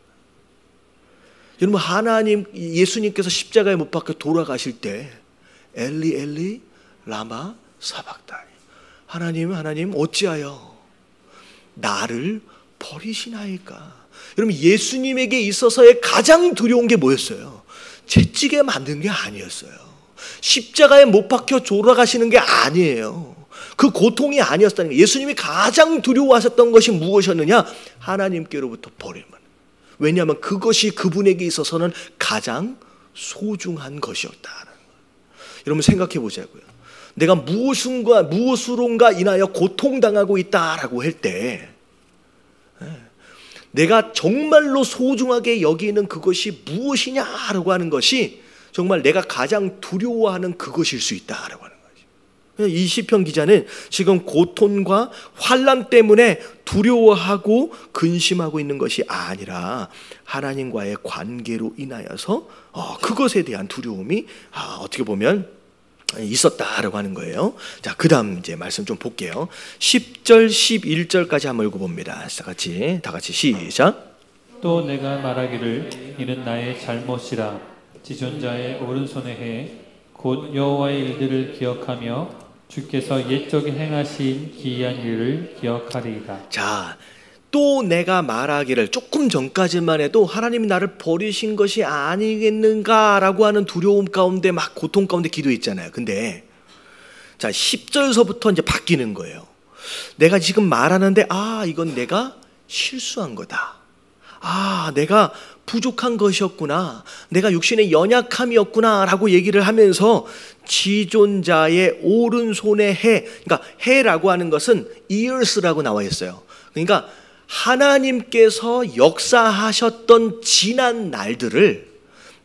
[SPEAKER 1] 여러분, 하나님, 예수님께서 십자가에 못 박혀 돌아가실 때 엘리 엘리 라마 사박다니, 하나님 어찌하여 나를 버리시나이까? 여러분, 예수님에게 있어서의 가장 두려운 게 뭐였어요? 채찍에 맞는 게 아니었어요. 십자가에 못 박혀 돌아가시는 게 아니에요. 그 고통이 아니었다는 거예요. 예수님이 가장 두려워하셨던 것이 무엇이었느냐? 하나님께로부터 버림을. 왜냐하면 그것이 그분에게 있어서는 가장 소중한 것이었다는 거예요. 여러분, 생각해 보자고요. 내가 무엇으론가 인하여 고통당하고 있다라고 할 때, 내가 정말로 소중하게 여기는 그것이 무엇이냐라고 하는 것이 정말 내가 가장 두려워하는 그것일 수 있다라고 하는 거죠. 이 시편 기자는 지금 고통과 환난 때문에 두려워하고 근심하고 있는 것이 아니라 하나님과의 관계로 인하여서 그것에 대한 두려움이 어떻게 보면 있었다라고 하는 거예요. 자, 그 다음 이제 말씀 좀 볼게요. 10절, 11절까지 한번 읽어봅니다. 다 같이 시작.
[SPEAKER 2] 또 내가 말하기를 이는 나의 잘못이라 지존자의 오른손에 해 곧 여호와의 일들을 기억하며 주께서 옛적에 행하신 기이한 일을 기억하리이다.
[SPEAKER 1] 자, 또 내가 말하기를, 조금 전까지만 해도 하나님이 나를 버리신 것이 아니겠는가라고 하는 두려움 가운데 막 고통 가운데 기도했잖아요. 근데 자, 10절서부터 이제 바뀌는 거예요. 내가 지금 말하는데 이건 내가 실수한 거다. 내가 부족한 것이었구나. 내가 육신의 연약함이었구나 라고 얘기를 하면서 지존자의 오른손에 해, 그러니까 해라고 하는 것은 ears라고 나와 있어요. 그러니까 하나님께서 역사하셨던 지난 날들을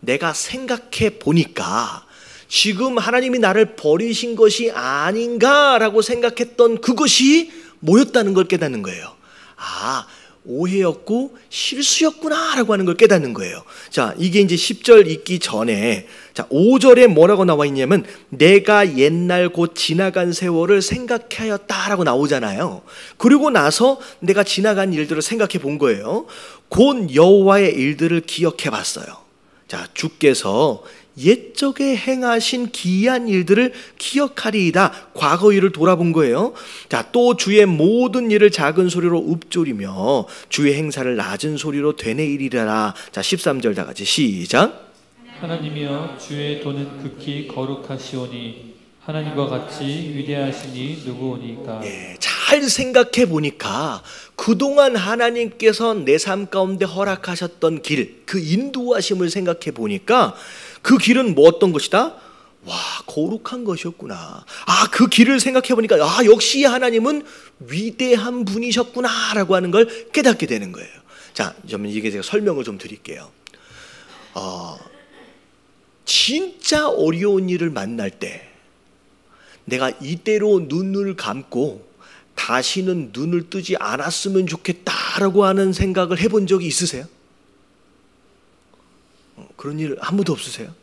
[SPEAKER 1] 내가 생각해 보니까 지금 하나님이 나를 버리신 것이 아닌가라고 생각했던 그것이 뭐였다는 걸 깨닫는 거예요. 오해였고 실수였구나라고 하는 걸 깨닫는 거예요. 자, 이게 이제 10절 읽기 전에, 자, 5절에 뭐라고 나와 있냐면 내가 옛날 곧 지나간 세월을 생각하였다라고 나오잖아요. 그리고 나서 내가 지나간 일들을 생각해 본 거예요. 곧 여호와의 일들을 기억해 봤어요. 자, 주께서 옛적에 행하신 기이한 일들을 기억하리이다. 과거일을 돌아본 거예요. 자, 또 주의 모든 일을 작은 소리로 읊조리며 주의 행사를 낮은 소리로 되뇌이리라. 자, 13절 다 같이 시작.
[SPEAKER 2] 하나님이여 주의 도는 극히 거룩하시오니 하나님과 같이 위대하시니 누구오니까.
[SPEAKER 1] 잘 생각해 보니까 그동안 하나님께서 내 삶 가운데 허락하셨던 길, 그 인도하심을 생각해 보니까 그 길은 뭐 어떤 것이다? 거룩한 것이었구나. 그 길을 생각해 보니까 역시 하나님은 위대한 분이셨구나 라고 하는 걸 깨닫게 되는 거예요. 자, 이게 제가 설명을 좀 드릴게요. 진짜 어려운 일을 만날 때 내가 이대로 눈을 감고 다시는 눈을 뜨지 않았으면 좋겠다라고 하는 생각을 해본 적이 있으세요? 그런 일 아무도 없으세요?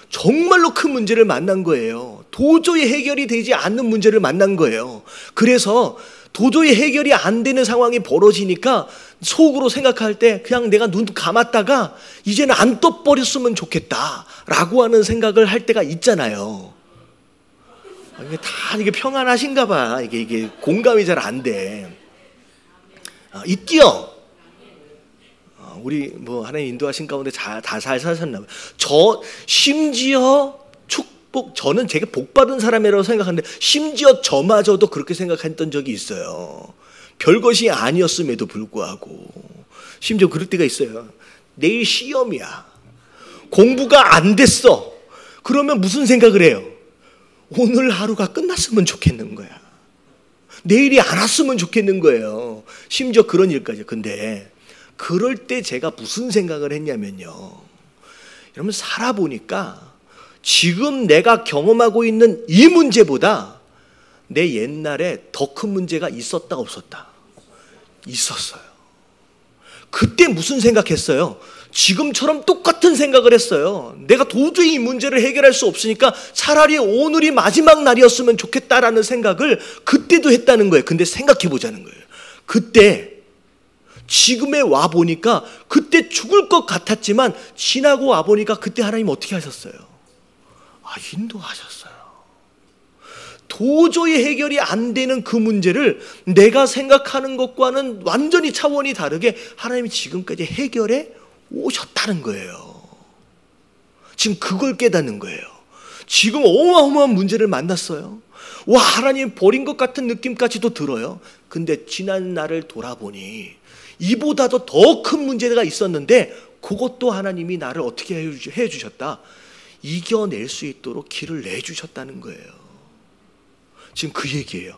[SPEAKER 1] 정말로 큰 문제를 만난 거예요. 도저히 해결이 되지 않는 문제를 만난 거예요. 그래서 도저히 해결이 안 되는 상황이 벌어지니까 속으로 생각할 때 그냥 내가 눈 감았다가 이제는 안 떠버렸으면 좋겠다라고 하는 생각을 할 때가 있잖아요. 이게 다 이게 평안하신가 봐. 이게 공감이 잘 안 돼. 있디요. 우리 뭐 하나님 인도하신 가운데 다 잘 사셨나 봐요. 저 심지어 저는 제가 복 받은 사람이라고 생각하는데 심지어 저마저도 그렇게 생각했던 적이 있어요. 별것이 아니었음에도 불구하고 심지어 그럴 때가 있어요. 내일 시험이야. 공부가 안 됐어. 그러면 무슨 생각을 해요? 오늘 하루가 끝났으면 좋겠는 거야. 내일이 안 왔으면 좋겠는 거예요. 심지어 그런 일까지. 근데 그럴 때 제가 무슨 생각을 했냐면요. 여러분 살아보니까 지금 내가 경험하고 있는 이 문제보다 내 옛날에 더 큰 문제가 있었다 없었다? 있었어요. 그때 무슨 생각했어요? 지금처럼 똑같은 생각을 했어요. 내가 도저히 이 문제를 해결할 수 없으니까 차라리 오늘이 마지막 날이었으면 좋겠다라는 생각을 그때도 했다는 거예요. 근데 생각해 보자는 거예요. 그때 지금에 와보니까 그때 죽을 것 같았지만 지나고 와보니까 그때 하나님 어떻게 하셨어요? 인도하셨어요. 도저히 해결이 안 되는 그 문제를 내가 생각하는 것과는 완전히 차원이 다르게 하나님이 지금까지 해결해 오셨다는 거예요. 지금 그걸 깨닫는 거예요. 지금 어마어마한 문제를 만났어요. 와, 하나님 버린 것 같은 느낌까지도 들어요. 근데 지난 날을 돌아보니 이보다도 더 큰 문제가 있었는데 그것도 하나님이 나를 어떻게 해주셨다? 이겨낼 수 있도록 길을 내주셨다는 거예요. 지금 그 얘기예요.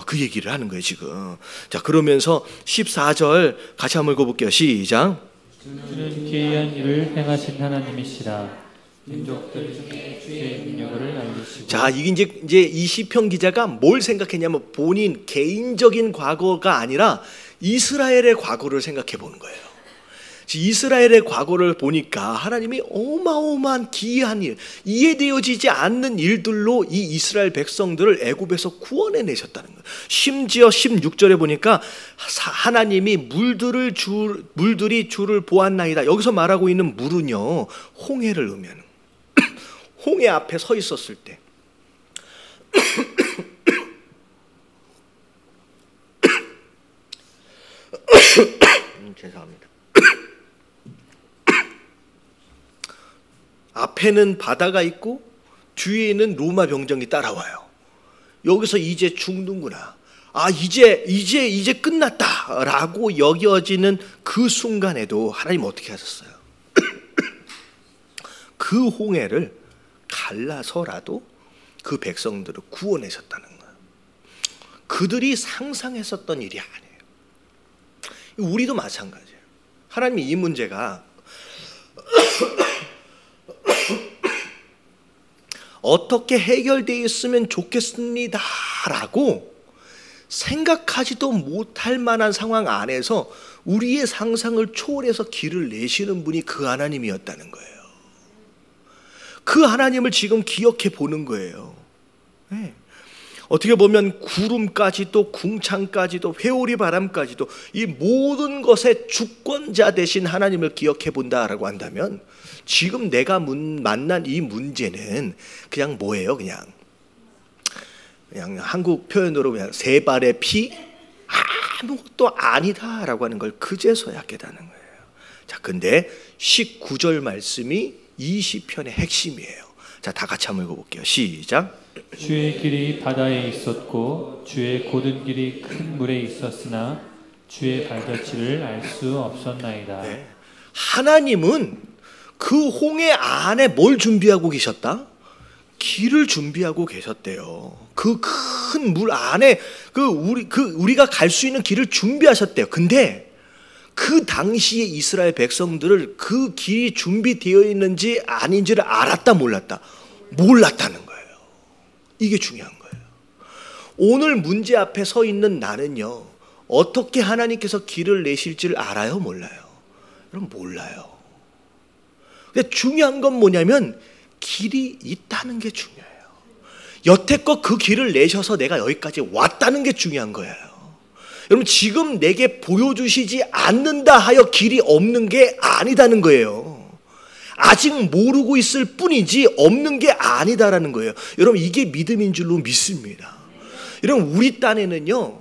[SPEAKER 1] 그 얘기를 하는 거예요 지금. 자, 그러면서 14절 같이 한번 읽어볼게요. 시작.
[SPEAKER 2] 주는 기이한 일을 행하신 하나님이시라. 민족들 중에 주의 능력을 알리시고.
[SPEAKER 1] 자, 이게 이제 이 시편 기자가 뭘 생각했냐면 본인 개인적인 과거가 아니라 이스라엘의 과거를 생각해 보는 거예요. 이스라엘의 과거를 보니까 하나님이 어마어마한 기이한 일, 이해되어지지 않는 일들로 이 이스라엘 백성들을 애굽에서 구원해 내셨다는 거예요. 심지어 16절에 보니까 하나님이 물들이 주를 보았나이다. 여기서 말하고 있는 물은요, 홍해를 의미하는 거예요. 홍해 앞에 서 있었을 때 죄송합니다. 앞에는 바다가 있고 뒤에는 로마 병정이 따라와요. 여기서 이제 죽는구나. 이제 끝났다라고 여겨지는 그 순간에도 하나님 어떻게 하셨어요? 그 홍해를 갈라서라도 그 백성들을 구원하셨다는 거예요. 그들이 상상했었던 일이 아니에요. 우리도 마찬가지예요. 하나님이 이 문제가 어떻게 해결되어 있으면 좋겠습니다 라고 생각하지도 못할 만한 상황 안에서 우리의 상상을 초월해서 길을 내시는 분이 그 하나님이었다는 거예요. 그 하나님을 지금 기억해 보는 거예요. 네. 어떻게 보면 구름까지도 궁창까지도 회오리 바람까지도 이 모든 것의 주권자 되신 하나님을 기억해 본다라고 한다면 지금 내가 만난 이 문제는 그냥 뭐예요? 그냥 한국 표현으로 그냥 세 발의 피 아무것도 아니다라고 하는 걸 그제서야 깨닫는 거예요. 자, 근데 19절 말씀이 이 시편의 핵심이에요. 자, 다 같이 한번 읽어볼게요. 시작.
[SPEAKER 2] 주의 길이 바다에 있었고 주의 곧은 길이 큰 물에 있었으나 주의 발자취를 알 수 없었나이다.
[SPEAKER 1] 네. 하나님은 그 홍해 안에 뭘 준비하고 계셨다? 길을 준비하고 계셨대요. 그 큰 물 안에 우리가 갈 수 있는 길을 준비하셨대요. 근데 그 당시에 이스라엘 백성들을 그 길이 준비되어 있는지 아닌지를 알았다 몰랐다? 몰랐다는 거예요. 이게 중요한 거예요. 오늘 문제 앞에 서 있는 나는요, 어떻게 하나님께서 길을 내실지를 알아요? 몰라요? 여러분 몰라요. 근데 중요한 건 뭐냐면 길이 있다는 게 중요해요. 여태껏 그 길을 내셔서 내가 여기까지 왔다는 게 중요한 거예요. 여러분 지금 내게 보여주시지 않는다 하여 길이 없는 게 아니다는 거예요. 아직 모르고 있을 뿐이지 없는 게 아니다라는 거예요. 여러분 이게 믿음인 줄로 믿습니다. 여러분 우리 딴에는요,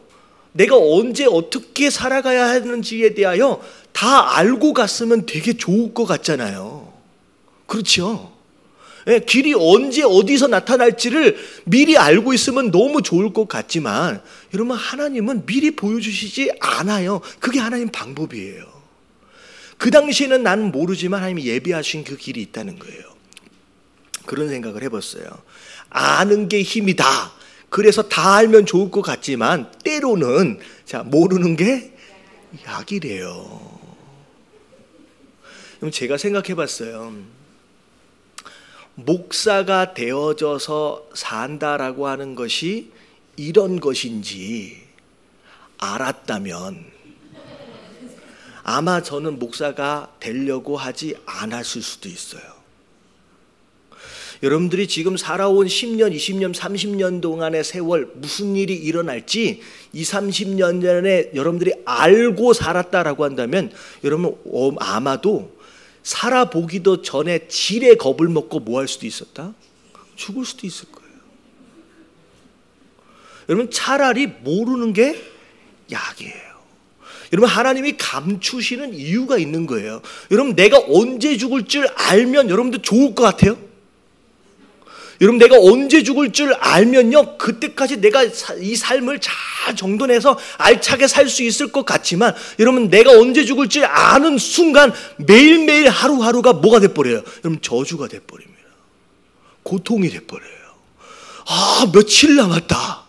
[SPEAKER 1] 내가 언제 어떻게 살아가야 하는지에 대하여 다 알고 갔으면 되게 좋을 것 같잖아요. 그렇죠? 예, 길이 언제 어디서 나타날지를 미리 알고 있으면 너무 좋을 것 같지만 여러분 하나님은 미리 보여주시지 않아요. 그게 하나님 방법이에요. 그 당시에는 나는 모르지만 하나님이 예비하신 그 길이 있다는 거예요. 그런 생각을 해봤어요. 아는 게 힘이다. 그래서 다 알면 좋을 것 같지만 때로는 모르는 게 약이래요. 그럼 제가 생각해봤어요. 목사가 되어져서 산다라고 하는 것이 이런 것인지 알았다면 아마 저는 목사가 되려고 하지 않았을 수도 있어요. 여러분들이 지금 살아온 10년, 20년, 30년 동안의 세월 무슨 일이 일어날지 20, 30년 전에 여러분들이 알고 살았다라고 한다면 여러분 아마도 살아보기도 전에 질의 겁을 먹고 뭐 할 수도 있었다? 죽을 수도 있을 거예요. 여러분 차라리 모르는 게 약이에요. 여러분 하나님이 감추시는 이유가 있는 거예요. 여러분 내가 언제 죽을 줄 알면 여러분도 좋을 것 같아요? 여러분 내가 언제 죽을 줄 알면요 그때까지 내가 이 삶을 잘 정돈해서 알차게 살 수 있을 것 같지만 여러분 내가 언제 죽을 줄 아는 순간 매일매일 하루하루가 뭐가 돼버려요? 여러분 저주가 돼버립니다. 고통이 돼버려요. 아 며칠 남았다.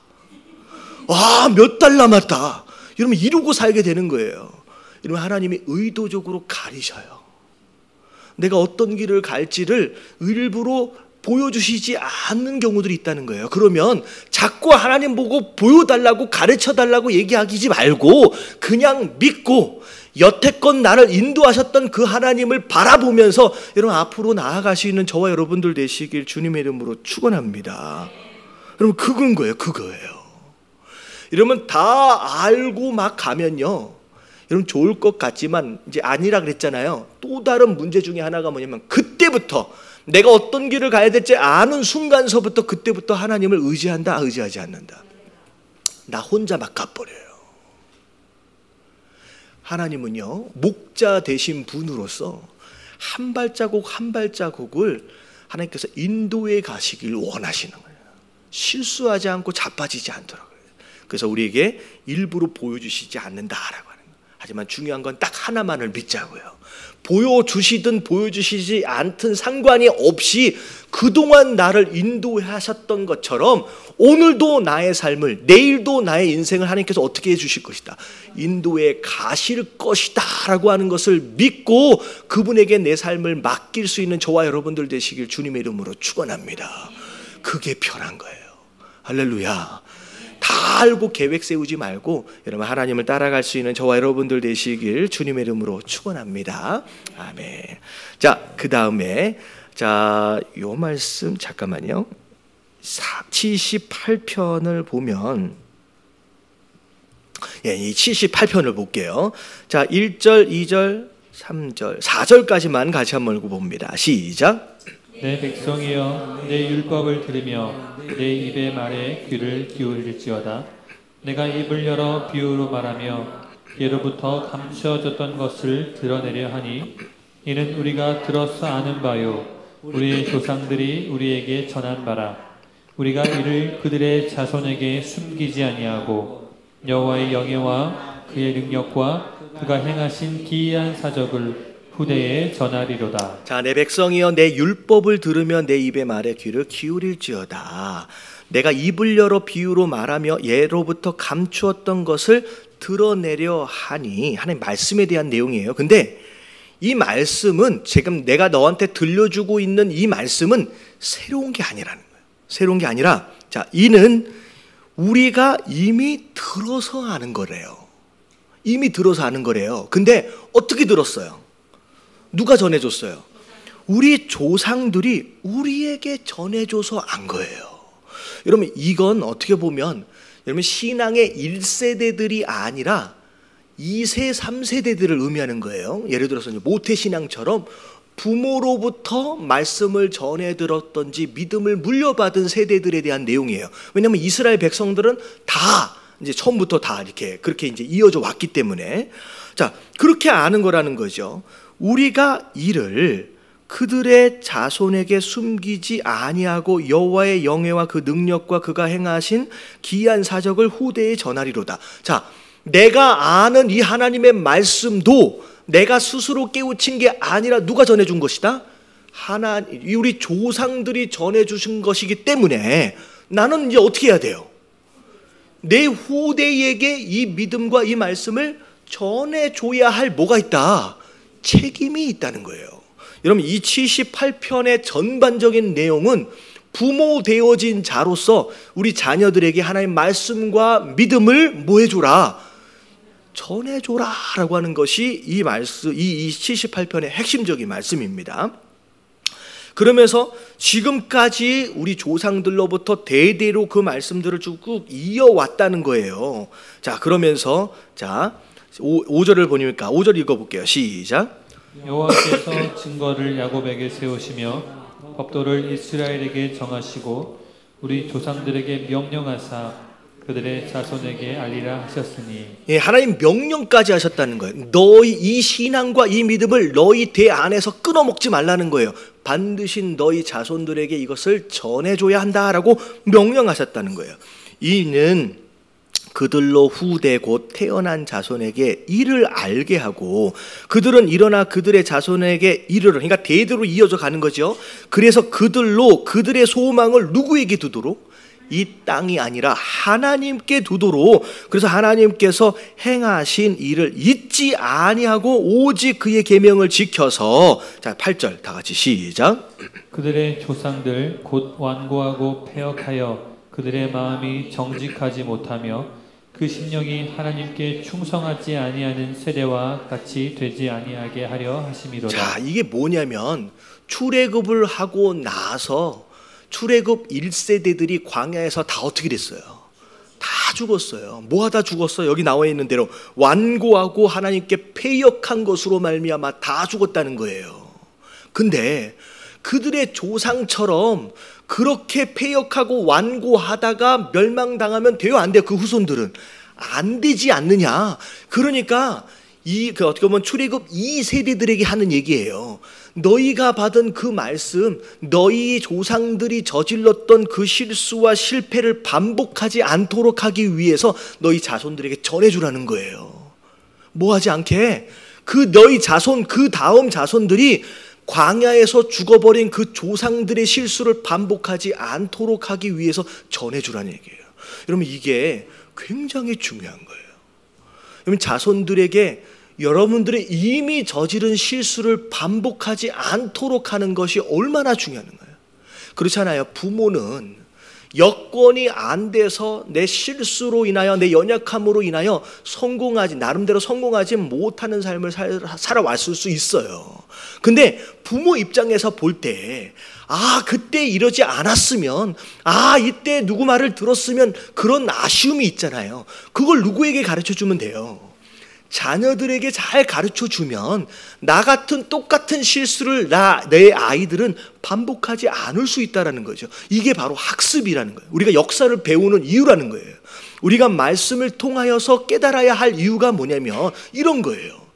[SPEAKER 1] 아 몇 달 남았다. 여러분 이러고 살게 되는 거예요. 여러분 하나님이 의도적으로 가리셔요. 내가 어떤 길을 갈지를 일부러 보여주시지 않는 경우들이 있다는 거예요. 그러면 자꾸 하나님 보고 보여달라고 가르쳐달라고 얘기하지 말고 그냥 믿고 여태껏 나를 인도하셨던 그 하나님을 바라보면서 여러분 앞으로 나아갈 수 있는 저와 여러분들 되시길 주님의 이름으로 축원합니다. 여러분 그건 거예요. 그거예요. 여러분 다 알고 막 가면요 여러분 좋을 것 같지만 이제 아니라 그랬잖아요. 또 다른 문제 중에 하나가 뭐냐면 그때부터 내가 어떤 길을 가야 될지 아는 순간서부터 그때부터 하나님을 의지한다, 의지하지 않는다. 나 혼자 막 가버려요. 하나님은요 목자 되신 분으로서 한 발자국 한 발자국을 하나님께서 인도해 가시길 원하시는 거예요. 실수하지 않고 자빠지지 않도록. 그래서 우리에게 일부러 보여주시지 않는다라고 하는 거예요. 하지만 중요한 건 딱 하나만을 믿자고요. 보여주시든 보여주시지 않든 상관이 없이 그동안 나를 인도하셨던 것처럼 오늘도 나의 삶을, 내일도 나의 인생을 하나님께서 어떻게 해주실 것이다, 인도해 가실 것이다 라고 하는 것을 믿고 그분에게 내 삶을 맡길 수 있는 저와 여러분들 되시길 주님의 이름으로 축원합니다. 그게 편한 거예요. 할렐루야. 다 알고 계획 세우지 말고 여러분 하나님을 따라갈 수 있는 저와 여러분들 되시길 주님의 이름으로 축원합니다. 아멘. 자, 그 다음에 요 말씀 잠깐만요. 78편을 보면 이 78편을 볼게요. 자, 1절, 2절, 3절, 4절까지만 같이 한번 읽어봅니다. 시작.
[SPEAKER 2] 내 백성이여 내 율법을 들으며 내 입의 말에 귀를 기울일지어다. 내가 입을 열어 비유로 말하며 예로부터 감추어졌던 것을 드러내려 하니 이는 우리가 들어서 아는 바요 우리의 조상들이 우리에게 전한 바라. 우리가 이를 그들의 자손에게 숨기지 아니하고 여호와의 영예와 그의 능력과 그가 행하신 기이한 사적을 후대에 전하리로다.
[SPEAKER 1] 자, 내 백성이여 내 율법을 들으며 내 입의 말에 귀를 기울일지어다. 내가 입을 열어 비유로 말하며 예로부터 감추었던 것을 드러내려 하니 하나님 말씀에 대한 내용이에요. 근데 이 말씀은 지금 내가 너한테 들려주고 있는 이 말씀은 새로운 게 아니라는 거예요. 새로운 게 아니라 이는 우리가 이미 들어서 아는 거래요. 이미 들어서 아는 거래요. 근데 어떻게 들었어요? 누가 전해줬어요? 우리 조상들이 우리에게 전해줘서 안 거예요. 여러분 이건 어떻게 보면 여러분 신앙의 1세대들이 아니라 2세, 3세대들을 의미하는 거예요. 예를 들어서 모태신앙처럼 부모로부터 말씀을 전해 들었던지 믿음을 물려받은 세대들에 대한 내용이에요. 왜냐하면 이스라엘 백성들은 다 이제 처음부터 다 이렇게 그렇게 이제 이어져 왔기 때문에 자 그렇게 아는 거라는 거죠. 우리가 이를 그들의 자손에게 숨기지 아니하고 여호와의 영예와 그 능력과 그가 행하신 기이한 사적을 후대에 전하리로다. 자, 내가 아는 이 하나님의 말씀도 내가 스스로 깨우친 게 아니라 누가 전해준 것이다? 우리 조상들이 전해주신 것이기 때문에 나는 이제 어떻게 해야 돼요? 내 후대에게 이 믿음과 이 말씀을 전해줘야 할 뭐가 있다? 책임이 있다는 거예요. 여러분 이 78편의 전반적인 내용은 부모 되어진 자로서 우리 자녀들에게 하나님 말씀과 믿음을 뭐 해줘라? 전해줘라 라고 하는 것이 이 말씀, 이 78편의 핵심적인 말씀입니다. 그러면서 지금까지 우리 조상들로부터 대대로 그 말씀들을 쭉 이어왔다는 거예요. 자, 그러면서 자 5절을 보니까 5절 읽어볼게요. 시작.
[SPEAKER 2] 여호와께서 증거를 야곱에게 세우시며 법도를 이스라엘에게 정하시고 우리 조상들에게 명령하사 그들의 자손에게 알리라 하셨으니.
[SPEAKER 1] 예, 하나님 명령까지 하셨다는 거예요. 너희 이 신앙과 이 믿음을 너희 대 안에서 끊어먹지 말라는 거예요. 반드시 너희 자손들에게 이것을 전해줘야 한다라고 명령하셨다는 거예요. 이는 그들로 후대 곧 태어난 자손에게 이를 알게 하고 그들은 일어나 그들의 자손에게 이르러, 그러니까 대대로 이어져 가는 거죠. 그래서 그들로 그들의 소망을 누구에게 두도록? 이 땅이 아니라 하나님께 두도록. 그래서 하나님께서 행하신 일을 잊지 아니하고 오직 그의 계명을 지켜서. 자 8절 다 같이 시작.
[SPEAKER 2] 그들의 조상들 곧 완고하고 패역하여 그들의 마음이 정직하지 못하며 그 심령이 하나님께 충성하지 아니하는 세대와 같이 되지 아니하게 하려 하심이로다.
[SPEAKER 1] 자, 이게 뭐냐면 출애굽을 하고 나서 출애굽 1세대들이 광야에서 다 어떻게 됐어요? 다 죽었어요. 뭐하다 죽었어? 여기 나와 있는 대로 완고하고 하나님께 패역한 것으로 말미암아 다 죽었다는 거예요. 근데 그들의 조상처럼 그렇게 패역하고 완고하다가 멸망당하면 돼요? 안 돼요? 그 후손들은 안 되지 않느냐? 그러니까 어떻게 보면 출애굽 2세대들에게 하는 얘기예요. 너희가 받은 그 말씀, 너희 조상들이 저질렀던 그 실수와 실패를 반복하지 않도록 하기 위해서 너희 자손들에게 전해주라는 거예요. 뭐하지 않게? 그 너희 자손, 그 다음 자손들이 광야에서 죽어버린 그 조상들의 실수를 반복하지 않도록 하기 위해서 전해주라는 얘기예요. 여러분 이게 굉장히 중요한 거예요. 여러분 자손들에게 여러분들의 이미 저지른 실수를 반복하지 않도록 하는 것이 얼마나 중요한 거예요. 그렇잖아요. 부모는 여건이 안 돼서 내 실수로 인하여 내 연약함으로 인하여 나름대로 성공하지 못하는 삶을 살아왔을 수 있어요. 근데 부모 입장에서 볼 때 그때 이러지 않았으면 이때 누구 말을 들었으면 그런 아쉬움이 있잖아요. 그걸 누구에게 가르쳐주면 돼요? 자녀들에게 잘 가르쳐주면 나 같은 똑같은 실수를 내 아이들은 반복하지 않을 수 있다는 거죠. 이게 바로 학습이라는 거예요. 우리가 역사를 배우는 이유라는 거예요. 우리가 말씀을 통하여서 깨달아야 할 이유가 뭐냐면 이런 거예요.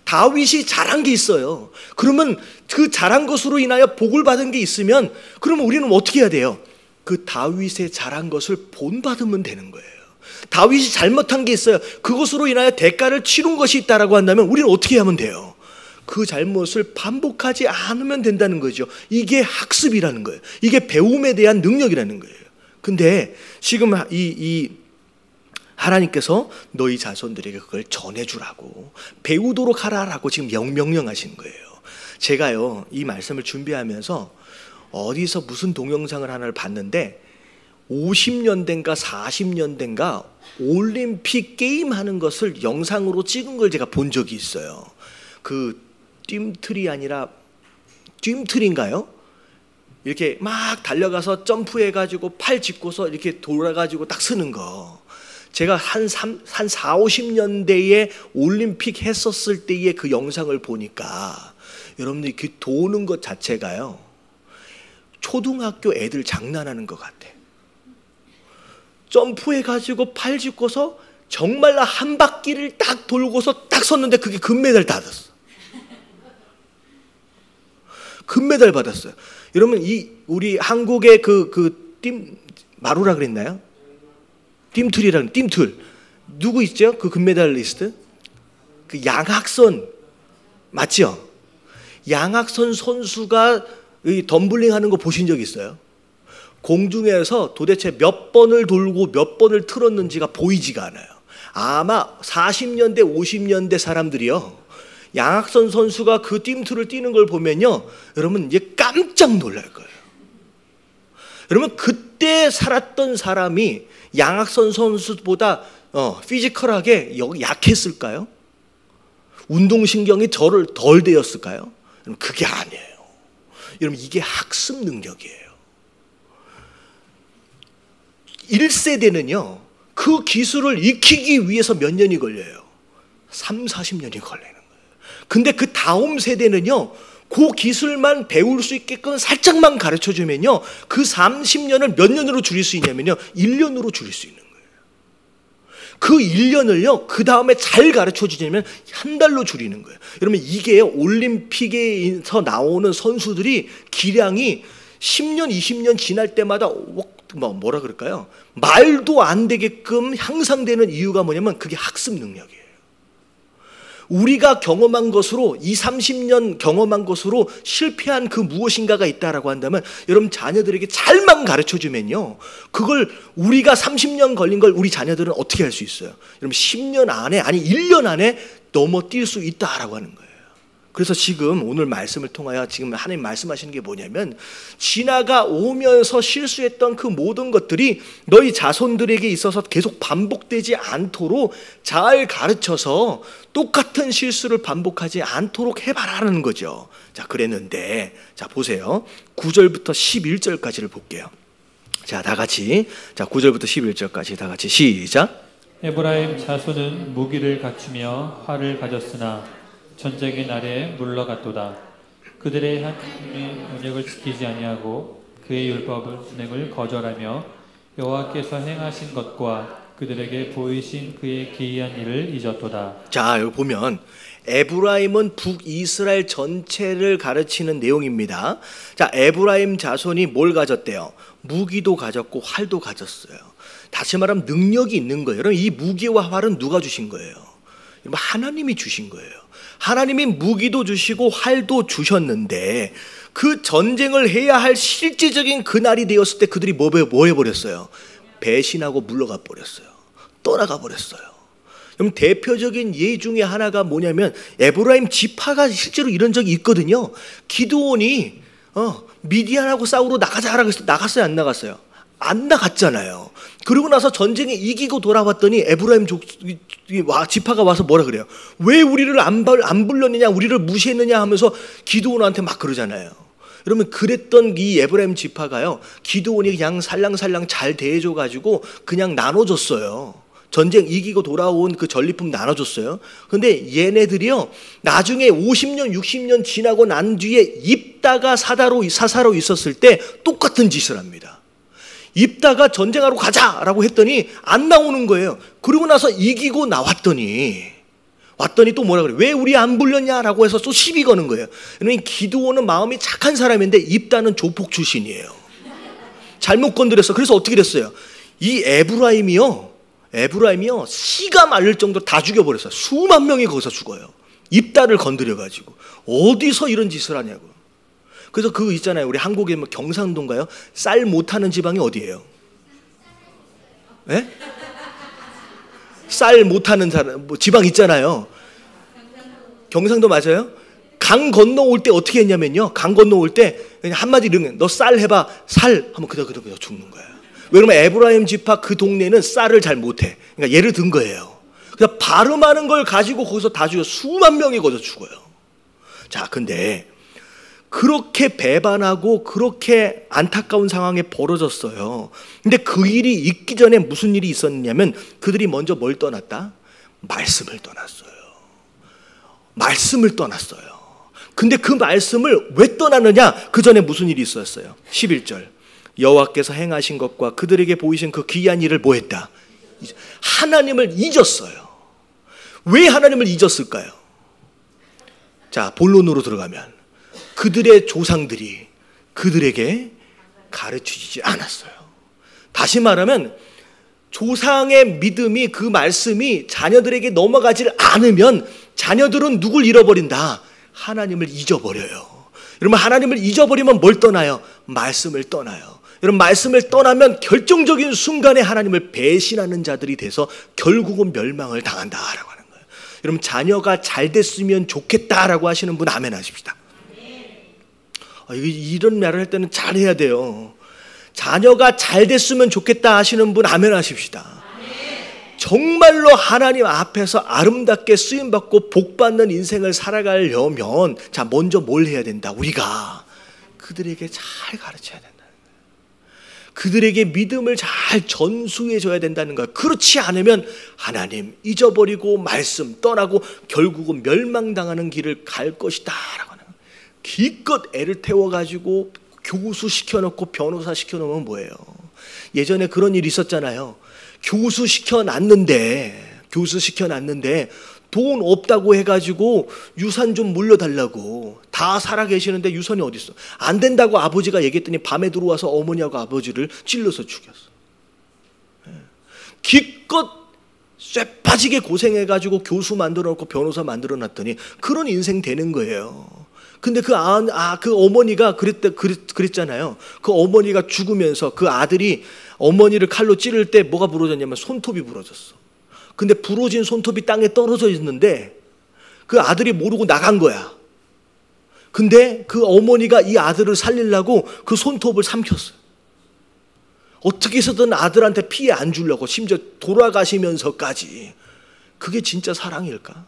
[SPEAKER 1] 다윗이 잘한 게 있어요. 그러면 그 잘한 것으로 인하여 복을 받은 게 있으면 그러면 우리는 어떻게 해야 돼요? 그 다윗의 잘한 것을 본받으면 되는 거예요. 다윗이 잘못한 게 있어요. 그것으로 인하여 대가를 치른 것이 있다라고 한다면 우리는 어떻게 하면 돼요? 그 잘못을 반복하지 않으면 된다는 거죠. 이게 학습이라는 거예요. 이게 배움에 대한 능력이라는 거예요. 근데 지금 이 하나님께서 너희 자손들에게 그걸 전해주라고 배우도록 하라라고 지금 명령하신 거예요. 제가요 이 말씀을 준비하면서 어디서 무슨 동영상을 하나를 봤는데 50년대인가 40년대인가 올림픽 게임 하는 것을 영상으로 찍은 걸 제가 본 적이 있어요. 그 뜀틀이 아니라 뜀틀인가요? 이렇게 막 달려가서 점프해가지고 팔 짚고서 이렇게 돌아가지고 딱 서는 거. 제가 한 4, 50년대에 올림픽 했었을 때의 그 영상을 보니까 여러분들이 그 도는 것 자체가요, 초등학교 애들 장난하는 것 같아. 점프해가지고 팔 짚고서 정말 한 바퀴를 딱 돌고서 딱 섰는데 그게 금메달 받았어. 금메달 받았어요. 여러분, 우리 한국의 마루라 그랬나요? 띵툴. 누구 있죠? 그 금메달리스트? 그 양학선. 맞죠? 양학선 선수가 이 덤블링 하는 거 보신 적 있어요? 공중에서 도대체 몇 번을 돌고 몇 번을 틀었는지가 보이지가 않아요. 아마 40년대, 50년대 사람들이요, 양학선 선수가 그 띵툴을 뛰는 걸 보면요, 여러분 이제 깜짝 놀랄 거예요. 여러분, 그때 살았던 사람이 양학선 선수보다 피지컬하게 약했을까요? 운동신경이 덜 되었을까요? 여러분, 그게 아니에요. 여러분, 이게 학습 능력이에요. 1세대는요 그 기술을 익히기 위해서 몇 년이 걸려요? 3, 40년이 걸리는 거예요. 근데 그 다음 세대는요, 그 기술만 배울 수 있게끔 살짝만 가르쳐주면요, 그 30년을 몇 년으로 줄일 수 있냐면요, 1년으로 줄일 수 있는 거예요. 그 1년을요 그 다음에 잘 가르쳐주냐면 한 달로 줄이는 거예요. 여러분, 이게 올림픽에서 나오는 선수들이 기량이 10년, 20년 지날 때마다 뭐라 그럴까요? 말도 안 되게끔 향상되는 이유가 뭐냐면 그게 학습 능력이에요. 우리가 경험한 것으로 20, 30년 경험한 것으로 실패한 그 무엇인가가 있다라고 한다면, 여러분 자녀들에게 잘만 가르쳐주면요, 그걸 우리가 30년 걸린 걸 우리 자녀들은 어떻게 할 수 있어요? 여러분 10년 안에, 아니 1년 안에 넘어뛸 수 있다라고 하는 거예요. 그래서 지금 오늘 말씀을 통하여 지금 하나님 말씀하시는 게 뭐냐면, 지나가 오면서 실수했던 그 모든 것들이 너희 자손들에게 있어서 계속 반복되지 않도록 잘 가르쳐서 똑같은 실수를 반복하지 않도록 해봐라는 거죠. 자, 그랬는데, 자 보세요. 9절부터 11절까지를 볼게요. 자, 다 같이, 자 9절부터 11절까지 다 같이 시작.
[SPEAKER 2] 에브라임 자손은 무기를 갖추며 활을 가졌으나 전쟁의 날에 물러갔도다. 그들의 하나님의 언약을 지키지 아니하고 그의 율법을 준행을 거절하며 여호와께서 행하신 것과 그들에게 보이신 그의 기이한 일을 잊었도다.
[SPEAKER 1] 자, 여기 보면 에브라임은 북이스라엘 전체를 가르치는 내용입니다. 자, 에브라임 자손이 뭘 가졌대요? 무기도 가졌고 활도 가졌어요. 다시 말하면 능력이 있는 거예요. 여러분, 이 무기와 활은 누가 주신 거예요? 여러분, 하나님이 주신 거예요. 하나님이 무기도 주시고 활도 주셨는데, 그 전쟁을 해야 할 실제적인 그날이 되었을 때 그들이 뭐 해버렸어요? 배신하고 물러가 버렸어요. 떠나가 버렸어요. 그럼 대표적인 예 중에 하나가 뭐냐면, 에브라임 지파가 실제로 이런 적이 있거든요. 기드온이 미디안하고 싸우러 나가자라고 해서 나갔어요, 안 나갔어요? 안 나갔잖아요. 그러고 나서 전쟁에 이기고 돌아왔더니 에브라임 지파가 와서 뭐라 그래요? 왜 우리를 안 불렀느냐, 우리를 무시했느냐 하면서 기드온한테 막 그러잖아요. 여러분, 그랬던 이 에브라임 지파가요, 기드온이 그냥 살랑살랑 잘 대해줘가지고 그냥 나눠줬어요. 전쟁 이기고 돌아온 그 전리품 나눠줬어요. 근데 얘네들이요, 나중에 50년 60년 지나고 난 뒤에 입다가 사사로 있었을 때 똑같은 짓을 합니다. 입다가 전쟁하러 가자라고 했더니 안 나오는 거예요. 그러고 나서 이기고 왔더니 또 뭐라 그래? 왜 우리 안 불렸냐라고 해서 또 시비 거는 거예요. 그러니 기드온은 마음이 착한 사람인데 입다는 조폭 출신이에요. 잘못 건드렸어. 그래서 어떻게 됐어요? 이 에브라임이요, 씨가 말릴 정도로 다 죽여버렸어요. 수만 명이 거기서 죽어요. 입다를 건드려가지고. 어디서 이런 짓을 하냐고. 그래서 그거 있잖아요. 우리 한국에 뭐 경상도인가요? 쌀 못하는 지방이 어디예요? 예? 쌀 못하는 지방 있잖아요. 경상도 맞아요? 강 건너올 때 어떻게 했냐면요, 강 건너올 때 그냥 한마디 이러면 너 쌀 해봐. 살 하면 그냥 죽는 거예요. 왜냐면 에브라임 지파 그 동네는 쌀을 잘 못해. 그러니까 예를 든 거예요. 그래서 발음하는 걸 가지고 거기서 다 죽여. 수만 명이 거기서 죽어요. 자, 근데 그렇게 배반하고 그렇게 안타까운 상황에 벌어졌어요. 근데 그 일이 있기 전에 무슨 일이 있었냐면 그들이 먼저 뭘 떠났다? 말씀을 떠났어요. 말씀을 떠났어요. 근데 그 말씀을 왜 떠나느냐? 그 전에 무슨 일이 있었어요? 11절 여호와께서 행하신 것과 그들에게 보이신 그 귀한 일을 뭐 했다? 하나님을 잊었어요. 왜 하나님을 잊었을까요? 자, 본론으로 들어가면 그들의 조상들이 그들에게 가르치지 않았어요. 다시 말하면 조상의 믿음이, 그 말씀이 자녀들에게 넘어가질 않으면 자녀들은 누굴 잃어버린다? 하나님을 잊어버려요. 여러분, 하나님을 잊어버리면 뭘 떠나요? 말씀을 떠나요. 여러분, 말씀을 떠나면 결정적인 순간에 하나님을 배신하는 자들이 돼서 결국은 멸망을 당한다라고 하는 거예요. 여러분, 자녀가 잘 됐으면 좋겠다라고 하시는 분 아멘 하십시다. 이런 말을 할 때는 잘해야 돼요. 자녀가 잘 됐으면 좋겠다 하시는 분 아멘 하십시다. 정말로 하나님 앞에서 아름답게 쓰임받고 복받는 인생을 살아가려면 자, 먼저 뭘 해야 된다? 우리가 그들에게 잘 가르쳐야 된다는 거예요. 그들에게 믿음을 잘 전수해 줘야 된다는 거예요. 그렇지 않으면 하나님 잊어버리고 말씀 떠나고 결국은 멸망당하는 길을 갈 것이다 라고 하는 거예요. 기껏 애를 태워가지고 교수 시켜놓고 변호사 시켜놓으면 뭐예요? 예전에 그런 일이 있었잖아요. 교수 시켜놨는데 돈 없다고 해가지고 유산 좀 물려달라고 다 살아계시는데 유산이 어디 있어? 안 된다고 아버지가 얘기했더니 밤에 들어와서 어머니하고 아버지를 찔러서 죽였어. 기껏 쇠빠지게 고생해가지고 교수 만들어놓고 변호사 만들어놨더니 그런 인생 되는 거예요. 근데 그 어머니가 그랬잖아요. 그 어머니가 죽으면서 그 아들이 어머니를 칼로 찌를 때 뭐가 부러졌냐면 손톱이 부러졌어. 근데 부러진 손톱이 땅에 떨어져 있는데 그 아들이 모르고 나간 거야. 근데 그 어머니가 이 아들을 살리려고 그 손톱을 삼켰어요. 어떻게 해서든 아들한테 피해 안 주려고, 심지어 돌아가시면서까지. 그게 진짜 사랑일까?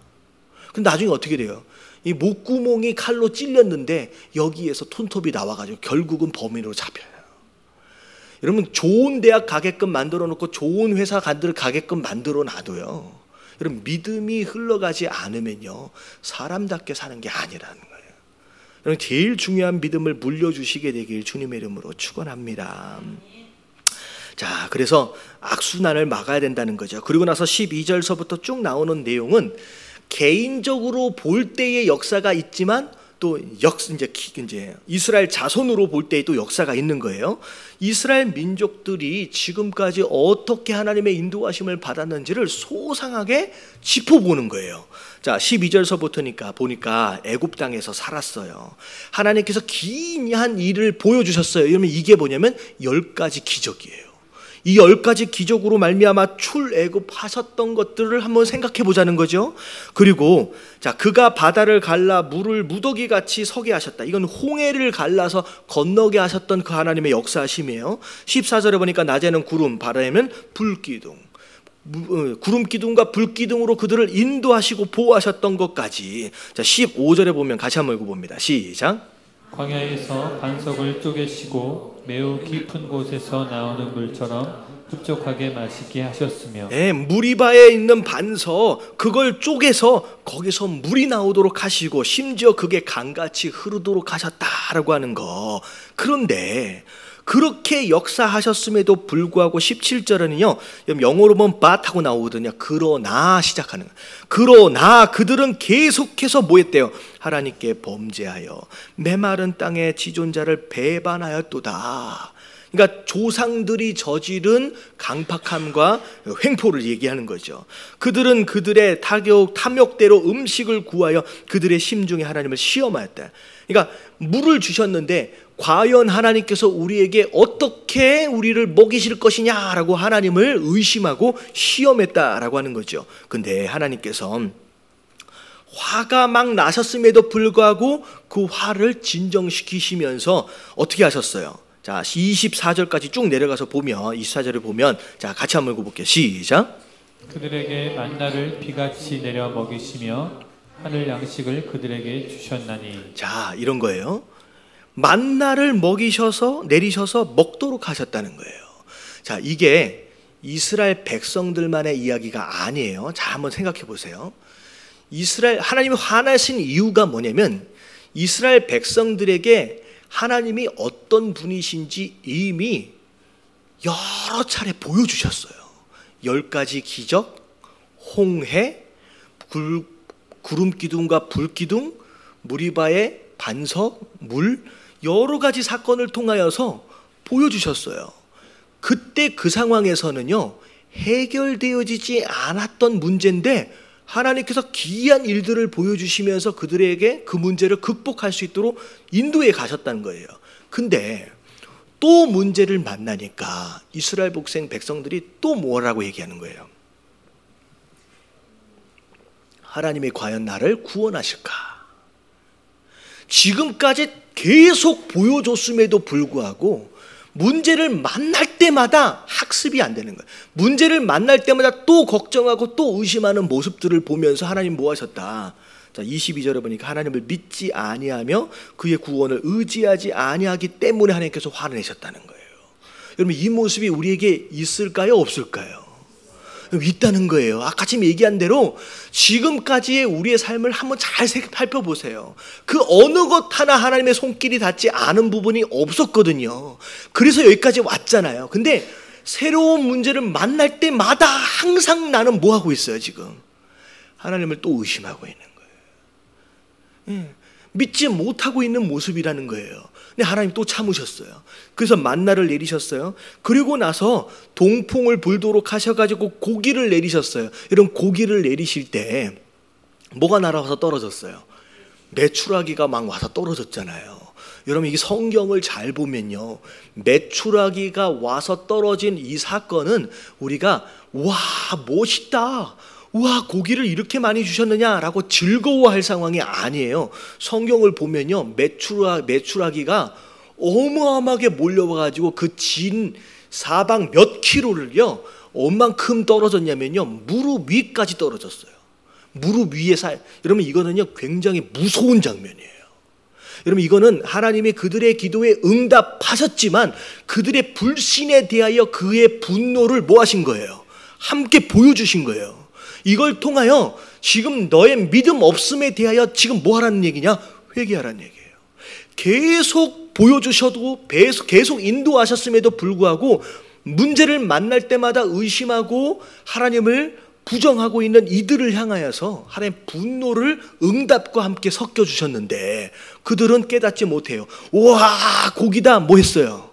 [SPEAKER 1] 근데 나중에 어떻게 돼요? 이 목구멍이 칼로 찔렸는데 여기에서 손톱이 나와가지고 결국은 범인으로 잡혀요. 여러분, 좋은 대학 가게끔 만들어 놓고 좋은 회사 가게끔 만들어 놔도요, 여러분, 믿음이 흘러가지 않으면요 사람답게 사는 게 아니라는 거예요. 여러분, 제일 중요한 믿음을 물려주시게 되길 주님의 이름으로 축원합니다. 자, 그래서 악순환을 막아야 된다는 거죠. 그리고 나서 12절서부터 쭉 나오는 내용은 개인적으로 볼 때의 역사가 있지만 또 이제 이스라엘 자손으로 볼 때에 또 역사가 있는 거예요. 이스라엘 민족들이 지금까지 어떻게 하나님의 인도하심을 받았는지를 소상하게 짚어보는 거예요. 자, 12절서부터니까 보니까 애굽 땅에서 살았어요. 하나님께서 기이한 일을 보여주셨어요. 그러면 이게 뭐냐면 10가지 기적이에요. 이 10가지 기적으로 말미암아 출애굽하셨던 것들을 한번 생각해 보자는 거죠. 그리고 자, 그가 바다를 갈라 물을 무더기같이 서게 하셨다. 이건 홍해를 갈라서 건너게 하셨던 그 하나님의 역사하심이에요. 14절에 보니까 낮에는 구름, 밤에는 불기둥, 구름 기둥과 불 기둥으로 그들을 인도하시고 보호하셨던 것까지. 자, 15절에 보면 같이 한번 읽어봅니다. 시작.
[SPEAKER 2] 광야에서 반석을 쪼개시고 매우 깊은 곳에서 나오는 물처럼 흡족하게 마시게 하셨으며,
[SPEAKER 1] 네, 무리바에 있는 반석 그걸 쪼개서 거기서 물이 나오도록 하시고 심지어 그게 강같이 흐르도록 하셨다라고 하는 거. 그런데 그렇게 역사하셨음에도 불구하고 17절에는요, 영어로 보면 but 하고 나오거든요. 그러나 시작하는 거예요. 그러나 그들은 계속해서 뭐 했대요? 하나님께 범죄하여 메마른 땅의 지존자를 배반하였도다. 그러니까 조상들이 저지른 강팍함과 횡포를 얘기하는 거죠. 그들은 그들의 탐욕대로 음식을 구하여 그들의 심중에 하나님을 시험하였다. 그러니까 물을 주셨는데 과연 하나님께서 우리에게 어떻게 우리를 먹이실 것이냐라고 하나님을 의심하고 시험했다라고 하는 거죠. 근데 하나님께서 화가 막 나셨음에도 불구하고 그 화를 진정시키시면서 어떻게 하셨어요? 자, 24절까지 쭉 내려가서 보면, 24절을 보면, 자, 같이 한번 읽어볼게요. 시작.
[SPEAKER 2] 그들에게 만나를 비같이 내려 먹이시며 하늘 양식을 그들에게 주셨나니.
[SPEAKER 1] 자, 이런 거예요. 만나를 내리셔서 먹도록 하셨다는 거예요. 자, 이게 이스라엘 백성들만의 이야기가 아니에요. 자, 한번 생각해 보세요. 하나님이 화나신 이유가 뭐냐면 이스라엘 백성들에게 하나님이 어떤 분이신지 이미 여러 차례 보여주셨어요. 10가지 기적, 홍해, 구름기둥과 불기둥, 무리바의 반석, 물, 여러 가지 사건을 통하여서 보여주셨어요. 그때 그 상황에서는요, 해결되어지지 않았던 문제인데 하나님께서 기이한 일들을 보여주시면서 그들에게 그 문제를 극복할 수 있도록 인도해 가셨다는 거예요. 근데 또 문제를 만나니까 이스라엘 백성들이 또 뭐라고 얘기하는 거예요? 하나님이 과연 나를 구원하실까? 지금까지 계속 보여줬음에도 불구하고 문제를 만날 때마다 학습이 안 되는 거예요. 문제를 만날 때마다 또 걱정하고 또 의심하는 모습들을 보면서 하나님 뭐 하셨다? 자, 22절에 보니까 하나님을 믿지 아니하며 그의 구원을 의지하지 아니하기 때문에 하나님께서 화를 내셨다는 거예요. 여러분, 이 모습이 우리에게 있을까요? 없을까요? 있다는 거예요. 아까 지금 얘기한 대로 지금까지의 우리의 삶을 한번 잘 살펴보세요. 그 어느 것 하나 하나님의 손길이 닿지 않은 부분이 없었거든요. 그래서 여기까지 왔잖아요. 근데 새로운 문제를 만날 때마다 항상 나는 뭐 하고 있어요? 지금 하나님을 또 의심하고 있는 거예요. 믿지 못하고 있는 모습이라는 거예요. 근데 하나님 또 참으셨어요. 그래서 만나를 내리셨어요. 그리고 나서 동풍을 불도록 하셔가지고 고기를 내리셨어요. 이런 고기를 내리실 때 뭐가 날아와서 떨어졌어요? 메추라기가 막 와서 떨어졌잖아요. 여러분, 이 성경을 잘 보면요, 메추라기가 와서 떨어진 이 사건은 우리가 와, 멋있다, 우와, 고기를 이렇게 많이 주셨느냐라고 즐거워할 상황이 아니에요. 성경을 보면요, 메추라기가 어마어마하게 몰려와가지고 그 진 사방 몇 킬로를요, 얼만큼 떨어졌냐면요, 무릎 위까지 떨어졌어요. 무릎 위에 여러분, 이거는요 굉장히 무서운 장면이에요. 여러분, 이거는 하나님이 그들의 기도에 응답하셨지만 그들의 불신에 대하여 그의 분노를 뭐 하신 거예요? 함께 보여주신 거예요. 이걸 통하여 지금 너의 믿음 없음에 대하여 지금 뭐 하라는 얘기냐? 회개하라는 얘기예요. 계속 보여주셔도 계속 인도하셨음에도 불구하고 문제를 만날 때마다 의심하고 하나님을 부정하고 있는 이들을 향하여서 하나님 분노를 응답과 함께 섞여주셨는데 그들은 깨닫지 못해요. 와, 고기다, 뭐 했어요?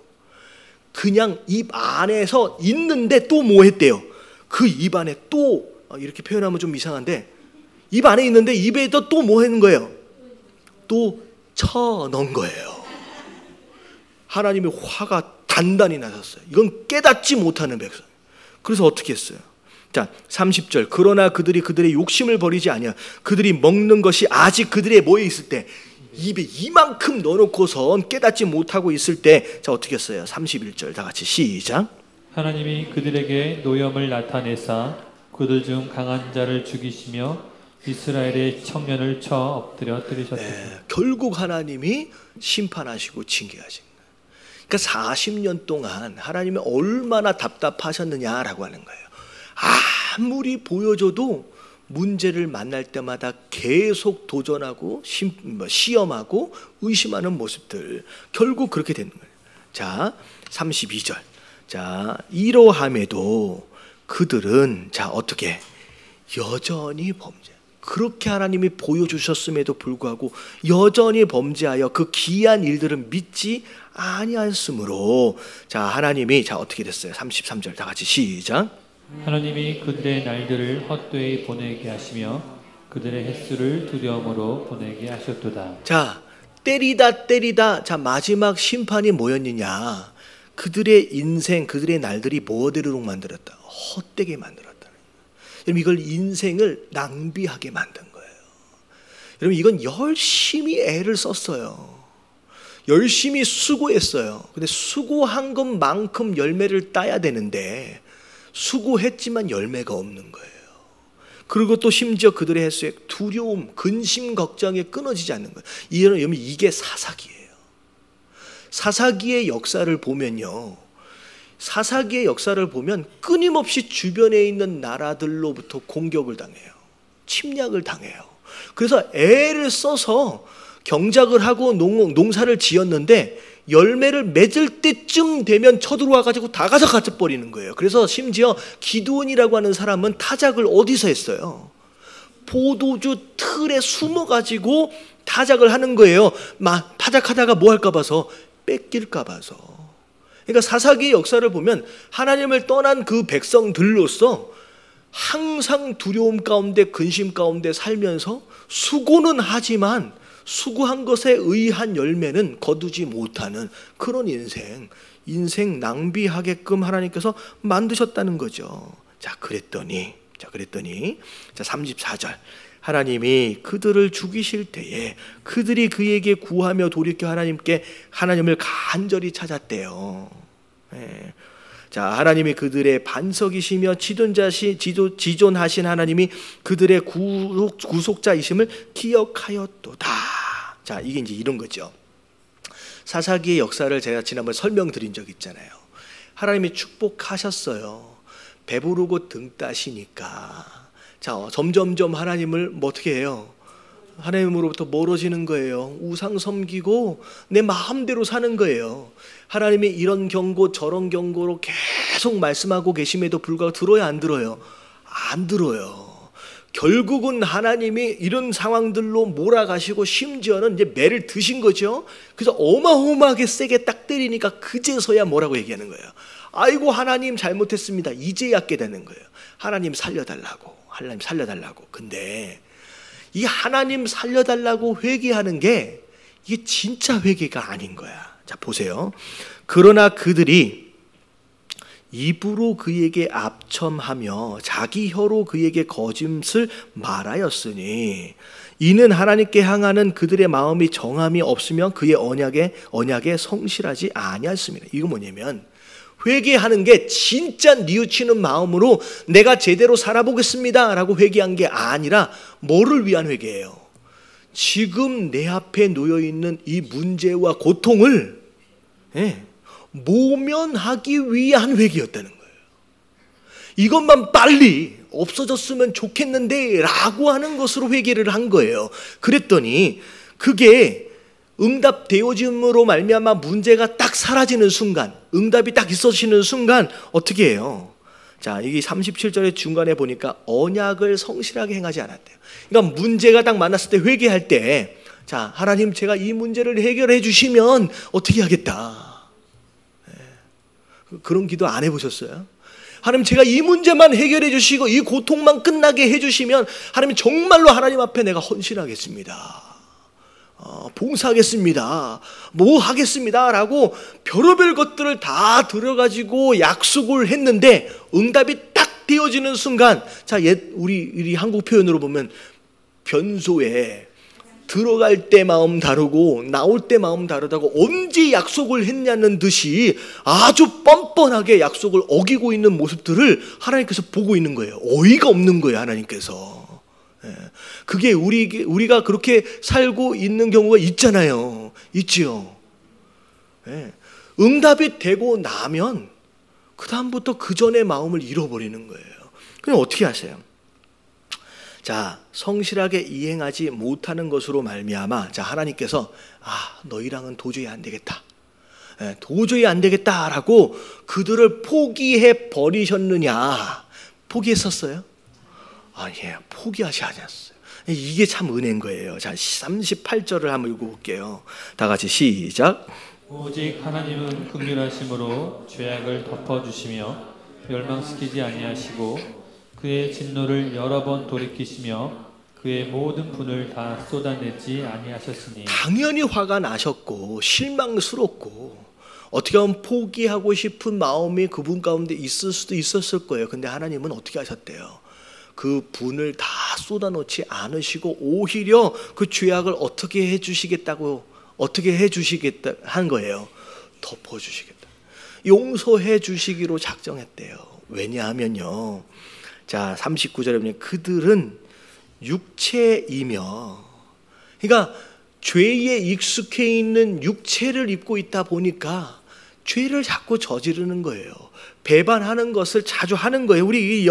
[SPEAKER 1] 그냥 입 안에서 있는데 또 뭐 했대요? 그 입 안에 또, 이렇게 표현하면 좀 이상한데, 입 안에 있는데 입에다 또 뭐 하는 거예요? 또 쳐넣은 거예요. 하나님의 화가 단단히 나셨어요. 이건 깨닫지 못하는 백성. 그래서 어떻게 했어요? 자, 30절. 그러나 그들의 욕심을 버리지 아니하. 그들이 먹는 것이 아직 그들의 뭐에 있을 때, 입에 이만큼 넣어놓고선 깨닫지 못하고 있을 때, 자, 어떻게 했어요? 31절 다 같이 시작.
[SPEAKER 2] 하나님이 그들에게 노염을 나타내사 그들 중 강한 자를 죽이시며 이스라엘의 청년을 쳐 엎드려 때리셨다.
[SPEAKER 1] 네, 결국 하나님이 심판하시고 징계하신 거예요. 그러니까 40년 동안 하나님이 얼마나 답답하셨느냐라고 하는 거예요. 아무리 보여줘도 문제를 만날 때마다 계속 도전하고 시험하고 의심하는 모습들, 결국 그렇게 되는 거예요. 자, 32절. 자, 이러함에도 그들은 자, 어떻게 여전히 범죄. 그렇게 하나님이 보여주셨음에도 불구하고 여전히 범죄하여 그 기이한 일들을 믿지 아니하였으므로, 자, 하나님이 자, 어떻게 됐어요? 33절 다 같이 시작.
[SPEAKER 2] 하나님이 그들의 날들을 헛되이 보내게 하시며 그들의 횟수를 두려움으로 보내게 하셨도다.
[SPEAKER 1] 자, 때리다. 자, 마지막 심판이 뭐였느냐? 그들의 인생, 그들의 날들이 뭐되도록 만들었다? 헛되게 만들었다. 여러분, 이걸 인생을 낭비하게 만든 거예요. 여러분, 이건 열심히 애를 썼어요. 열심히 수고했어요. 근데 수고한 것만큼 열매를 따야 되는데 수고했지만 열매가 없는 거예요. 그리고 또 심지어 그들의 횟수에 두려움, 근심, 걱정이 끊어지지 않는 거예요. 여러분, 이게 사사기예요. 사사기의 역사를 보면요, 사사기의 역사를 보면 끊임없이 주변에 있는 나라들로부터 공격을 당해요. 침략을 당해요. 그래서 애를 써서 경작을 하고 농사를 지었는데 열매를 맺을 때쯤 되면 쳐들어와 가지고 다 가져가 버리는 거예요. 그래서 심지어 기드온이라고 하는 사람은 타작을 어디서 했어요? 포도주 틀에 숨어 가지고 타작을 하는 거예요. 타작하다가 뭐 할까 봐서, 뺏길까 봐서. 그러니까 사사기의 역사를 보면 하나님을 떠난 그 백성들로서 항상 두려움 가운데, 근심 가운데 살면서 수고는 하지만 수고한 것에 의한 열매는 거두지 못하는 그런 인생 낭비하게끔 하나님께서 만드셨다는 거죠. 자, 그랬더니 34절, 하나님이 그들을 죽이실 때에 그들이 그에게 구하며 돌이켜 하나님을 간절히 찾았대요. 예. 자, 하나님이 그들의 반석이시며 지존하신 하나님이 그들의 구속자이심을 기억하였도다. 자, 이게 이제 이런 거죠. 사사기의 역사를 제가 지난번에 설명드린 적 있잖아요. 하나님이 축복하셨어요. 배부르고 등 따시니까. 자, 점점점 하나님을 뭐 어떻게 해요? 하나님으로부터 멀어지는 거예요. 우상 섬기고 내 마음대로 사는 거예요. 하나님이 이런 경고 저런 경고로 계속 말씀하고 계심에도 불구하고 들어요, 안 들어요? 안 들어요. 결국은 하나님이 이런 상황들로 몰아가시고 심지어는 이제 매를 드신 거죠. 그래서 어마어마하게 세게 딱 때리니까 그제서야 뭐라고 얘기하는 거예요? 아이고, 하나님 잘못했습니다. 이제야 깨닫는 거예요. 하나님 살려달라고. 근데 이 하나님 살려달라고 회개하는 게 이게 진짜 회개가 아닌 거야. 자, 보세요. 그러나 그들이 입으로 그에게 압첨하며 자기 혀로 그에게 거짓을 말하였으니 이는 하나님께 향하는 그들의 마음이 정함이 없으며 그의 언약에 성실하지 아니하였습니다. 이거 뭐냐면, 회개하는 게 진짜 뉘우치는 마음으로 내가 제대로 살아보겠습니다 라고 회개한 게 아니라 뭐를 위한 회개예요? 지금 내 앞에 놓여있는 이 문제와 고통을 모면하기 위한 회개였다는 거예요. 이것만 빨리 없어졌으면 좋겠는데 라고 하는 것으로 회개를 한 거예요. 그랬더니 그게 응답되어짐으로 말미암아 문제가 딱 사라지는 순간, 응답이 딱 있어지는 순간 어떻게 해요? 자, 이게 37절의 중간에 보니까 언약을 성실하게 행하지 않았대요. 그러니까 문제가 딱 만났을 때 회개할 때, 자, 하나님 제가 이 문제를 해결해 주시면 어떻게 하겠다. 그런 기도 안 해보셨어요? 하나님 제가 이 문제만 해결해 주시고 이 고통만 끝나게 해주시면 하나님 정말로 하나님 앞에 내가 헌신하겠습니다. 봉사하겠습니다. 뭐 하겠습니다 라고 별의별 것들을 다 들어가지고 약속을 했는데 응답이 딱 되어지는 순간, 자, 우리 한국 표현으로 보면 변소에 들어갈 때 마음 다르고 나올 때 마음 다르다고 언제 약속을 했냐는 듯이 아주 뻔뻔하게 약속을 어기고 있는 모습들을 하나님께서 보고 있는 거예요. 어이가 없는 거예요, 하나님께서. 그게 우리가 그렇게 살고 있는 경우가 있잖아요. 있지요. 응답이 되고 나면 그 다음부터 그 전의 마음을 잃어버리는 거예요. 그럼 어떻게 하세요? 자, 성실하게 이행하지 못하는 것으로 말미암아, 자, 하나님께서 너희랑은 도저히 안 되겠다. 도저히 안 되겠다라고 그들을 포기해 버리셨느냐? 포기했었어요? 예, 포기하지 않았어요. 이게 참 은혜인 거예요. 자, 38절을 한번 읽어볼게요. 다 같이 시작.
[SPEAKER 2] 오직 하나님은 긍휼하심으로 죄악을 덮어주시며 멸망시키지 아니하시고 그의 진노를 여러 번 돌이키시며 그의 모든 분을 다 쏟아내지 아니하셨으니. 당연히 화가 나셨고 실망스럽고 어떻게 하면 포기하고 싶은 마음이 그분 가운데 있을 수도 있었을 거예요. 근데 하나님은 어떻게 하셨대요? 그 분을 다 쏟아놓지 않으시고 오히려 그 죄악을 어떻게 해주시겠다 한 거예요. 덮어주시겠다. 용서해 주시기로 작정했대요. 왜냐하면요, 자, 39절에 보면 그들은 육체이며, 그러니까
[SPEAKER 1] 죄에 익숙해 있는 육체를 입고 있다 보니까 죄를 자꾸 저지르는 거예요. 배반하는 것을 자주 하는 거예요. 우리의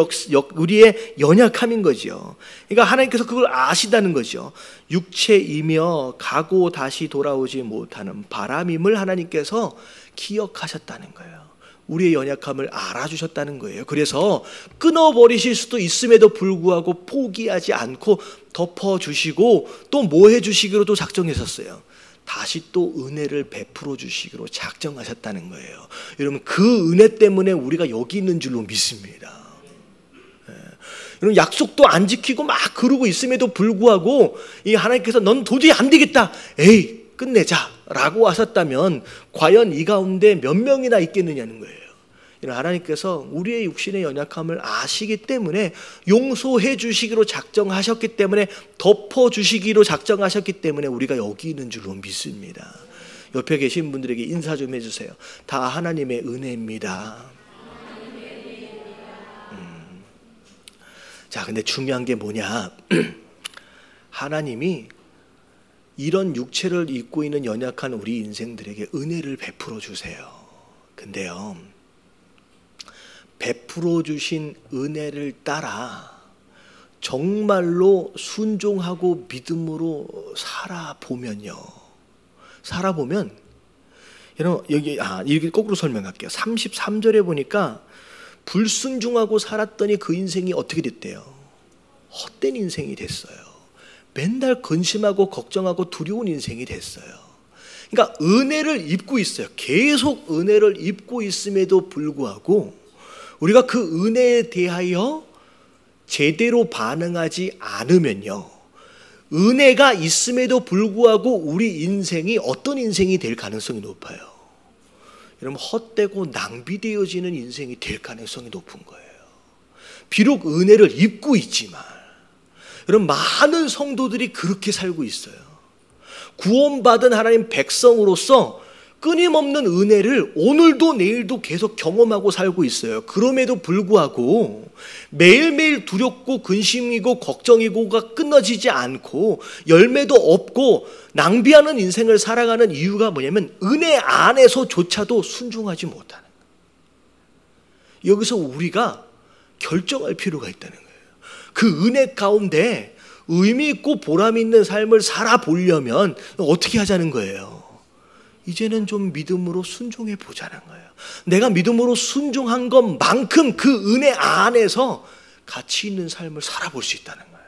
[SPEAKER 1] 연약함인 거죠. 그러니까 하나님께서 그걸 아시다는 거죠. 육체이며 가고 다시 돌아오지 못하는 바람임을 하나님께서 기억하셨다는 거예요. 우리의 연약함을 알아주셨다는 거예요. 그래서 끊어버리실 수도 있음에도 불구하고 포기하지 않고 덮어주시고 또 뭐 해주시기로도 작정했었어요. 다시 또 은혜를 베풀어 주시기로 작정하셨다는 거예요. 여러분, 그 은혜 때문에 우리가 여기 있는 줄로 믿습니다. 여러분, 약속도 안 지키고 막 그러고 있음에도 불구하고 이 하나님께서 넌 도저히 안 되겠다, 에이 끝내자 라고 하셨다면 과연 이 가운데 몇 명이나 있겠느냐는 거예요. 하나님께서 우리의 육신의 연약함을 아시기 때문에 용서해 주시기로 작정하셨기 때문에 덮어주시기로 작정하셨기 때문에 우리가 여기 있는 줄로 믿습니다. 옆에 계신 분들에게 인사 좀 해주세요. 다 하나님의 은혜입니다. 자, 근데 중요한 게 뭐냐? 하나님이 이런 육체를 입고 있는 연약한 우리 인생들에게 은혜를 베풀어 주세요. 근데요, 베풀어 주신 은혜를 따라 정말로 순종하고 믿음으로 살아보면 여러분, 여기 이렇게 거꾸로 설명할게요. 33절에 보니까 불순종하고 살았더니 그 인생이 어떻게 됐대요? 헛된 인생이 됐어요. 맨날 근심하고 걱정하고 두려운 인생이 됐어요. 그러니까 은혜를 입고 있어요. 계속 은혜를 입고 있음에도 불구하고 우리가 그 은혜에 대하여 제대로 반응하지 않으면요, 은혜가 있음에도 불구하고 우리 인생이 어떤 인생이 될 가능성이 높아요? 여러분, 헛되고 낭비되어지는 인생이 될 가능성이 높은 거예요. 비록 은혜를 입고 있지만 여러분, 많은 성도들이 그렇게 살고 있어요. 구원받은 하나님 백성으로서 끊임없는 은혜를 오늘도 내일도 계속 경험하고 살고 있어요. 그럼에도 불구하고 매일매일 두렵고 근심이고 걱정이고가 끊어지지 않고 열매도 없고 낭비하는 인생을 살아가는 이유가 뭐냐면 은혜 안에서조차도 순종하지 못하는 거예요. 여기서 우리가 결정할 필요가 있다는 거예요. 그 은혜 가운데 의미 있고 보람 있는 삶을 살아보려면 어떻게 하자는 거예요? 이제는 좀 믿음으로 순종해 보자는 거예요. 내가 믿음으로 순종한 것만큼 그 은혜 안에서 가치 있는 삶을 살아볼 수 있다는 거예요.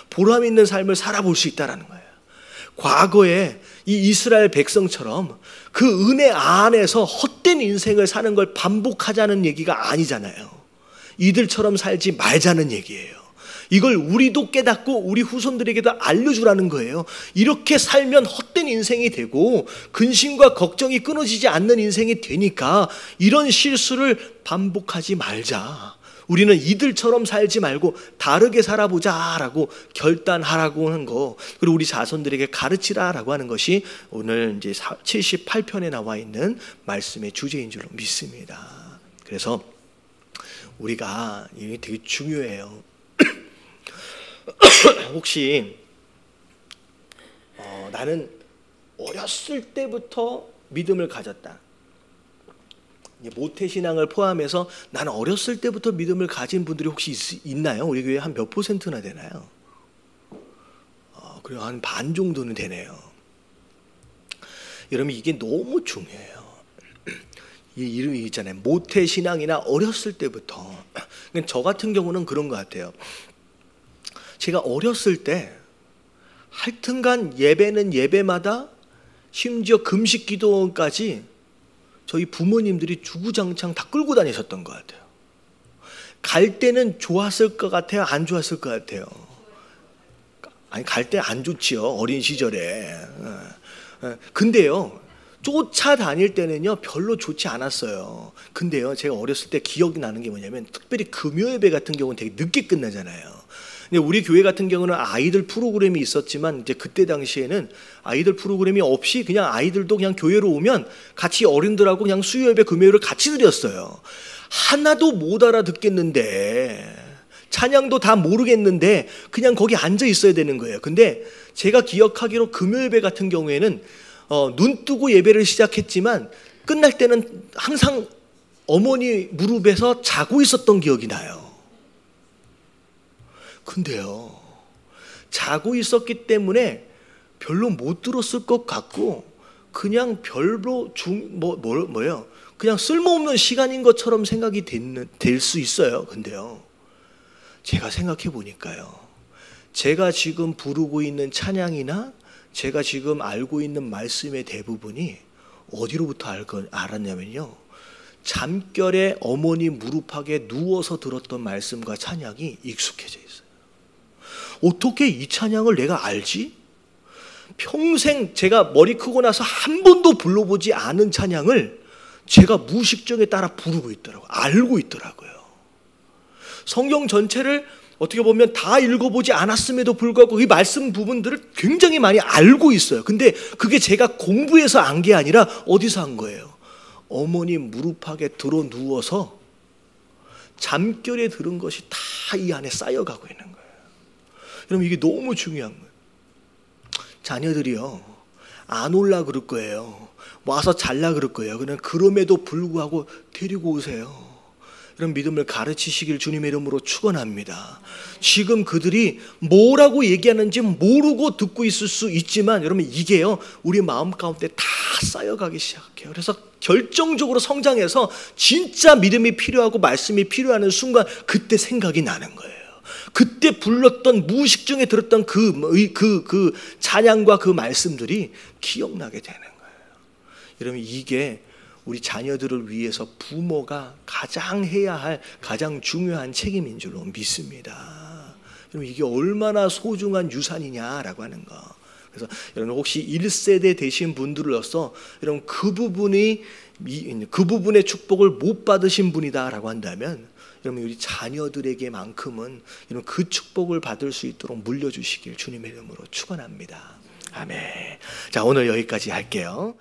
[SPEAKER 1] 보람 있는 삶을 살아볼 수 있다는 거예요. 과거에 이 이스라엘 백성처럼 그 은혜 안에서 헛된 인생을 사는 걸 반복하자는 얘기가 아니잖아요. 이들처럼 살지 말자는 얘기예요. 이걸 우리도 깨닫고 우리 후손들에게도 알려주라는 거예요. 이렇게 살면 헛된 인생이 되고 근심과 걱정이 끊어지지 않는 인생이 되니까 이런 실수를 반복하지 말자. 우리는 이들처럼 살지 말고 다르게 살아보자라고 결단하라고 하는 거, 그리고 우리 자손들에게 가르치라라고 하는 것이 오늘 이제 78편에 나와 있는 말씀의 주제인 줄로 믿습니다. 그래서 우리가 이게 되게 중요해요. 혹시 나는 어렸을 때부터 믿음을 가졌다, 모태신앙을 포함해서 나는 어렸을 때부터 믿음을 가진 분들이 혹시 있나요? 우리 교회 한 몇 %나 되나요? 그리고 한 반 정도는 되네요. 여러분, 이게 너무 중요해요. 이 이름이 있잖아요. 모태신앙이나 어렸을 때부터. 저 같은 경우는 그런 것 같아요. 제가 어렸을 때 하여튼간 예배는 예배마다, 심지어 금식 기도원까지 저희 부모님들이 주구장창 다 끌고 다니셨던 것 같아요. 갈 때는 좋았을 것 같아요? 안 좋았을 것 같아요? 아니, 갈 때 안 좋지요, 어린 시절에. 근데요, 쫓아다닐 때는요 별로 좋지 않았어요. 근데요, 제가 어렸을 때 기억이 나는 게 뭐냐면, 특별히 금요예배 같은 경우는 되게 늦게 끝나잖아요. 근데 우리 교회 같은 경우는 아이들 프로그램이 있었지만, 이제 그때 당시에는 아이들 프로그램이 없이 그냥 아이들도 그냥 교회로 오면 같이 어른들하고 그냥 수요예배 금요일을 같이 드렸어요. 하나도 못 알아듣겠는데 찬양도 다 모르겠는데 그냥 거기 앉아 있어야 되는 거예요. 근데 제가 기억하기로 금요예배 같은 경우에는 눈 뜨고 예배를 시작했지만 끝날 때는 항상 어머니 무릎에서 자고 있었던 기억이 나요. 근데요, 자고 있었기 때문에 별로 못 들었을 것 같고 그냥 별로 그냥 쓸모없는 시간인 것처럼 생각이 될 수 있어요. 근데요, 제가 생각해 보니까요, 제가 지금 부르고 있는 찬양이나 제가 지금 알고 있는 말씀의 대부분이 어디로부터 알았냐면요, 잠결에 어머니 무릎팍에 누워서 들었던 말씀과 찬양이 익숙해져 있어요. 어떻게 이 찬양을 내가 알지? 평생 제가 머리 크고 나서 한 번도 불러보지 않은 찬양을 제가 무의식적에 따라 부르고 있더라고요. 알고 있더라고요. 성경 전체를 어떻게 보면 다 읽어보지 않았음에도 불구하고 이 말씀 부분들을 굉장히 많이 알고 있어요. 근데 그게 제가 공부해서 안 게 아니라 어디서 한 거예요? 어머니 무릎팍에 들어 누워서 잠결에 들은 것이 다 이 안에 쌓여가고 있는 거예요. 여러분, 이게 너무 중요한 거예요. 자녀들이요, 안 올라 그럴 거예요. 와서 잘라 그럴 거예요. 그럼에도 불구하고 데리고 오세요. 이런 믿음을 가르치시길 주님의 이름으로 축원합니다. 지금 그들이 뭐라고 얘기하는지 모르고 듣고 있을 수 있지만 여러분, 이게요, 우리 마음 가운데 다 쌓여가기 시작해요. 그래서 결정적으로 성장해서 진짜 믿음이 필요하고 말씀이 필요한 순간 그때 생각이 나는 거예요. 그때 불렀던 무의식 중에 들었던 그 찬양과 그 말씀들이 기억나게 되는 거예요. 여러분, 이게 우리 자녀들을 위해서 부모가 가장 해야 할 가장 중요한 책임인 줄로 믿습니다. 여러분, 이게 얼마나 소중한 유산이냐라고 하는 거. 그래서 여러분, 혹시 1세대 되신 분들로서 여러분 그 부분의 축복을 못 받으신 분이다라고 한다면 여러분, 우리 자녀들에게만큼은 여러분 그 축복을 받을 수 있도록 물려주시길 주님의 이름으로 축원합니다. 아멘. 자, 오늘 여기까지 할게요.